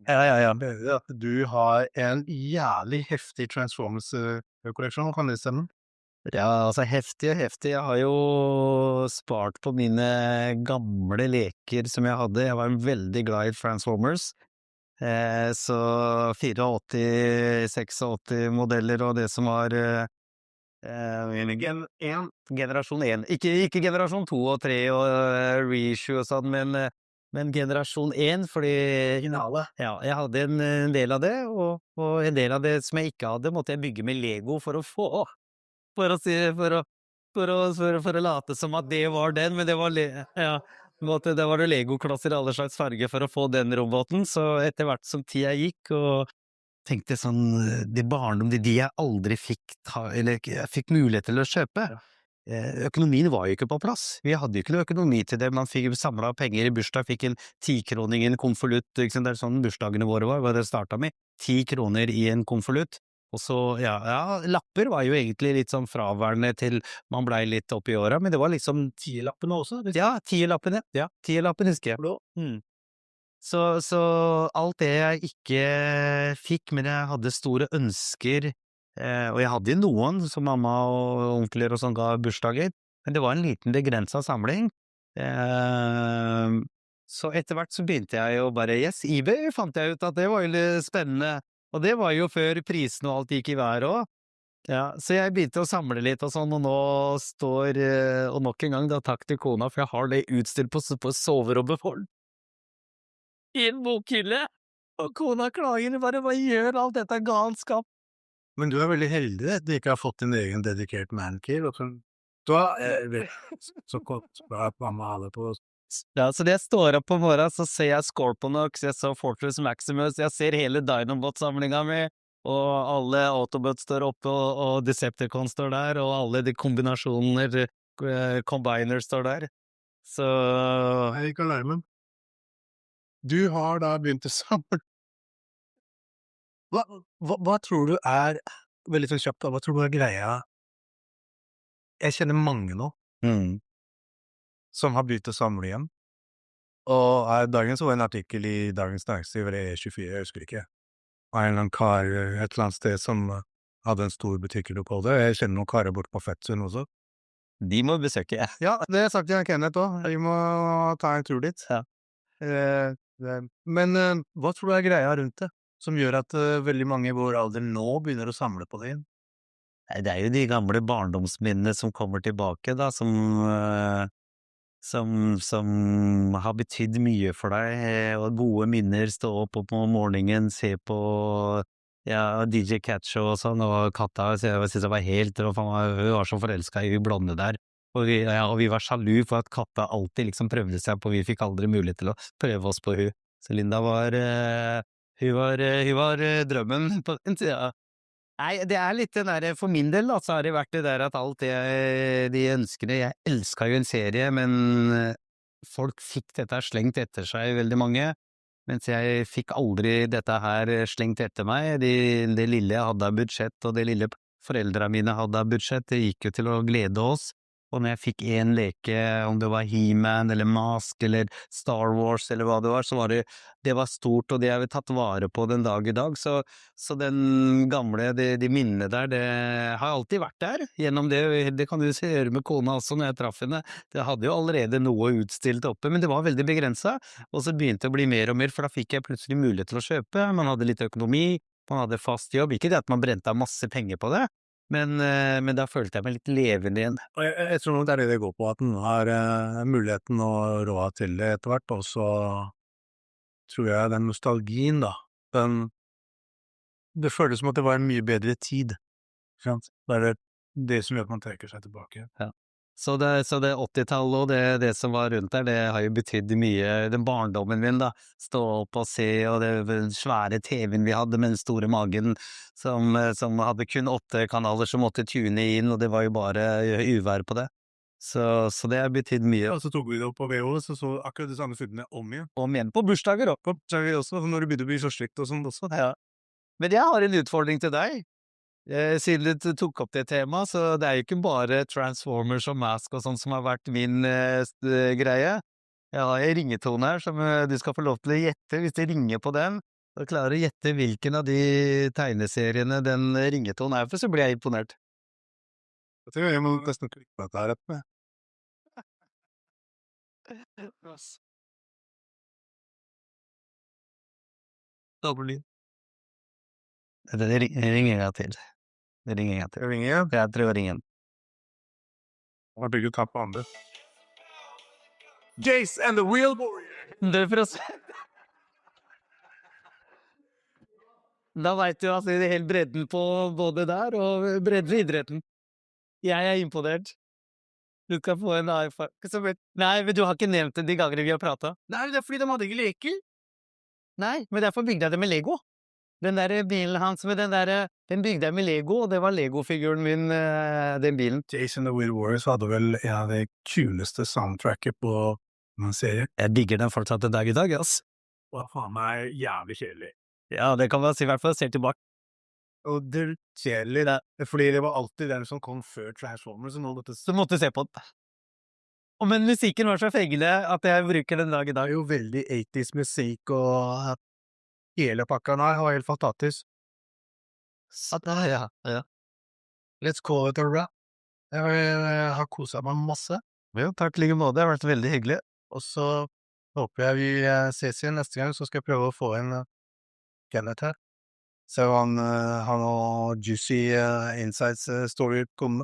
ja. At du har en jævlig heftig Transformers-kolleksjon, kan det stemme? Ja, altså heftig og heftig. Jeg har jo spart på mine gamle leker som jeg hadde. Jeg var veldig glad i Transformers. Så 84, 86 modeller og det som var generasjon 1. Ikke generasjon 2 og 3 og reissue og sånn, men generasjon 1, fordi ja, jeg hadde en del av det, og en del av det som jeg ikke hadde, måtte jeg bygge med Lego for å få. For å si for å late som at det var den, men det var ja, det var det Lego-klosser i alle slags farger for å få den roboten, så etter hvert som tida gikk, og tenkte sånn, de jeg aldri eller jeg fikk mulighet til å kjøpe. Økonomien var jo ikke på plass. Vi hadde jo ikke noe økonomi til det. Man fikk samlet penger i bursdag, fikk en 10-kroning i en konvolutt, ikke sant, det er sånn bursdagene våre var, hva det startet med. 10 kroner i en konvolutt. Og så, ja, lapper var jo egentlig litt sånn fraværende til man blei litt opp i åra, men det var liksom 10-lappene også. Ja, 10-lappene, husker jeg. Så alt det jeg ikke fikk, men jeg hadde store ønsker, og jeg hadde jo noen som mamma og onkler og sånn ga bursdager, men det var en liten begrenset samling. Så etter hvert så begynte jeg jo bare, yes, eBay fant jeg ut at det var jo litt spennende, og det var jo før prisene og alt gikk i været også. Ja, så jeg begynte å samle litt og sånn, og nå står, og nok en gang da takk til kona, for jeg har det utstilt på soverommet for den. I en bokhylle, og kona klager, bare hva gjør alt dette galskap? Men du er veldig heldig at du ikke har fått din egen dedikert man-cave, og du har så godt bra at mamma har det på. Ja, så det jeg står opp på morgenen, så ser jeg Scorponok, jeg så Fortress Maximus, jeg ser hele Dinobot-samlinga mi, og alle Autobots står oppe, og Decepticons står der, og alle de kombinasjoner, Combiners står der. Så Jeg gikk alarmen. Du har da begynt å samle. Hva tror du er, veldig sånn kjapt, hva tror du er greia? Jeg kjenner mange nå, som har begynt å samle igjen. Og dagens var en artikkel i Dagens Næringsliv, eller E24, jeg husker ikke. Av en eller annen kar et eller annet sted som hadde en stor butikk i lokalet. Jeg kjenner noen karer bort på Fettsund også. de må besøke jeg. Ja, det har jeg sagt til Kenneth også. Vi må ta en tur dit. Ja. Men hva tror du er greia rundt det, som gjør at veldig mange i vår alder nå begynner å samle på det igjen? Nei, det er jo de gamle barndomsminnene som kommer tilbake, da, som har betydd mye for deg, og gode minner, stå opp på morgenen, se på ja, DJ Catcho og sånn, og katta, så jeg synes det var helt, og hun var så forelsket i hun blonde der, og vi var sjalu for at katta alltid liksom prøvde seg på, vi fikk aldri mulighet til å prøve oss på hun. Så Linda hun var drømmen på den tida. Nei, det er litt den der, for min del da, så har det vært det der at alt det, de ønskene, jeg elsket jo en serie, men folk fikk dette slengt etter seg, veldig mange, mens jeg fikk aldri dette her slengt etter meg. Det lille jeg hadde av budsjett, og det lille foreldrene mine hadde av budsjett, det gikk jo til å glede oss, og når jeg fikk en leke, om det var He-Man eller Mask eller Star Wars eller hva det var, det var stort, og det har vi tatt vare på den dag i dag. Så den gamle, de minnene der, det har alltid vært der gjennom det kan du se høre med kona også når jeg traff henne. Det hadde jo allerede noe utstilt oppe, men det var veldig begrenset, og så begynte det å bli mer og mer, for da fikk jeg plutselig mulighet til å kjøpe, man hadde litt økonomi, man hadde fast jobb, ikke det at man brente av masse penger på det, men da følte jeg meg litt levende igjen. Og jeg tror nok det det går på, at den har muligheten og råd til det etter hvert, og så tror jeg den nostalgien da, det føles som at det var en mye bedre tid, ikke sant? Det det som gjør at man trekker seg tilbake. Ja. Så det 80-tallet og det som var rundt der, det har jo betydd mye, den barndommen min da, stå opp og se, og den svære TV-en vi hadde med den store magen, som hadde kun 8 kanaler som måtte tune inn, og det var jo bare uvær på det. Så det har betydd mye. Og så tok vi det opp på VO, så akkurat de samme filmene om igjen. Om igjen på bursdager også. Så er vi også, når det begynte å bli så slikt og sånt også. Ja. Men jeg har en utfordring til deg. Siden du tok opp det temaet, så det er jo ikke bare Transformers og Mask og sånn som har vært min greie. Jeg har en ringetone her som du skal få lov til å gjette. Hvis du ringer på den, og klarer å gjette hvilken av de tegneseriene den ringetonen er for, så blir jeg imponert. Jeg tror jeg må nesten klikke på dette her etterpå. Dobbeltlyd. Det ringer en gang til. Det ringer en gang til. Jeg ringer igjen. Jeg tror jeg ringer en. Jeg har bygget tapp på andre. Jace and the Real Warrior! Det er for oss. Da vet du at det er helt bredden på både der og bredden i idretten. Jeg er imponert. Du skal få en iPhone. Nei, men du har ikke nevnt det de gangene vi har pratet. Nei, det er fordi de hadde ikke leker. Nei, men derfor bygde jeg det med Lego. Den der bilen hans med den bygde jeg med Lego, og det var Lego-figuren min, den bilen. Jace and the Real Warriors hadde vel en av de kuleste soundtracket på en serie. Jeg digger den fortsatt en dag i dag, ass. Og faen meg jævlig kjedelig. Ja, det kan man si i hvert fall, ser tilbake. Og det er kjedelig, det. Fordi det var alltid den som kom før Transformers, og nå måtte Så måtte du se på den. Men musikken var så fengende at jeg bruker den dag i Det dag. er jo veldig 80s musikk, og hele pakka her var helt fantastisk. Ja. Let's call it a wrap. Jeg har koset meg masse, Jo, takk i like måte, det har vært veldig hyggelig. og så håper jeg vi ses igjen neste gang, så skal jeg prøve å få inn Kenneth her. Så han har noe juicy insights story komme.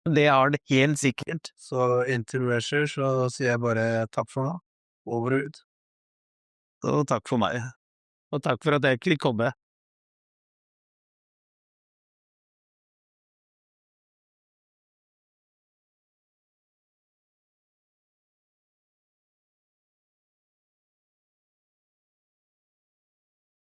Det har det helt sikkert. Så inntil du så sier jeg bare takk for nå. Over og ut. Og takk for meg. Og takk for at jeg kunne komme.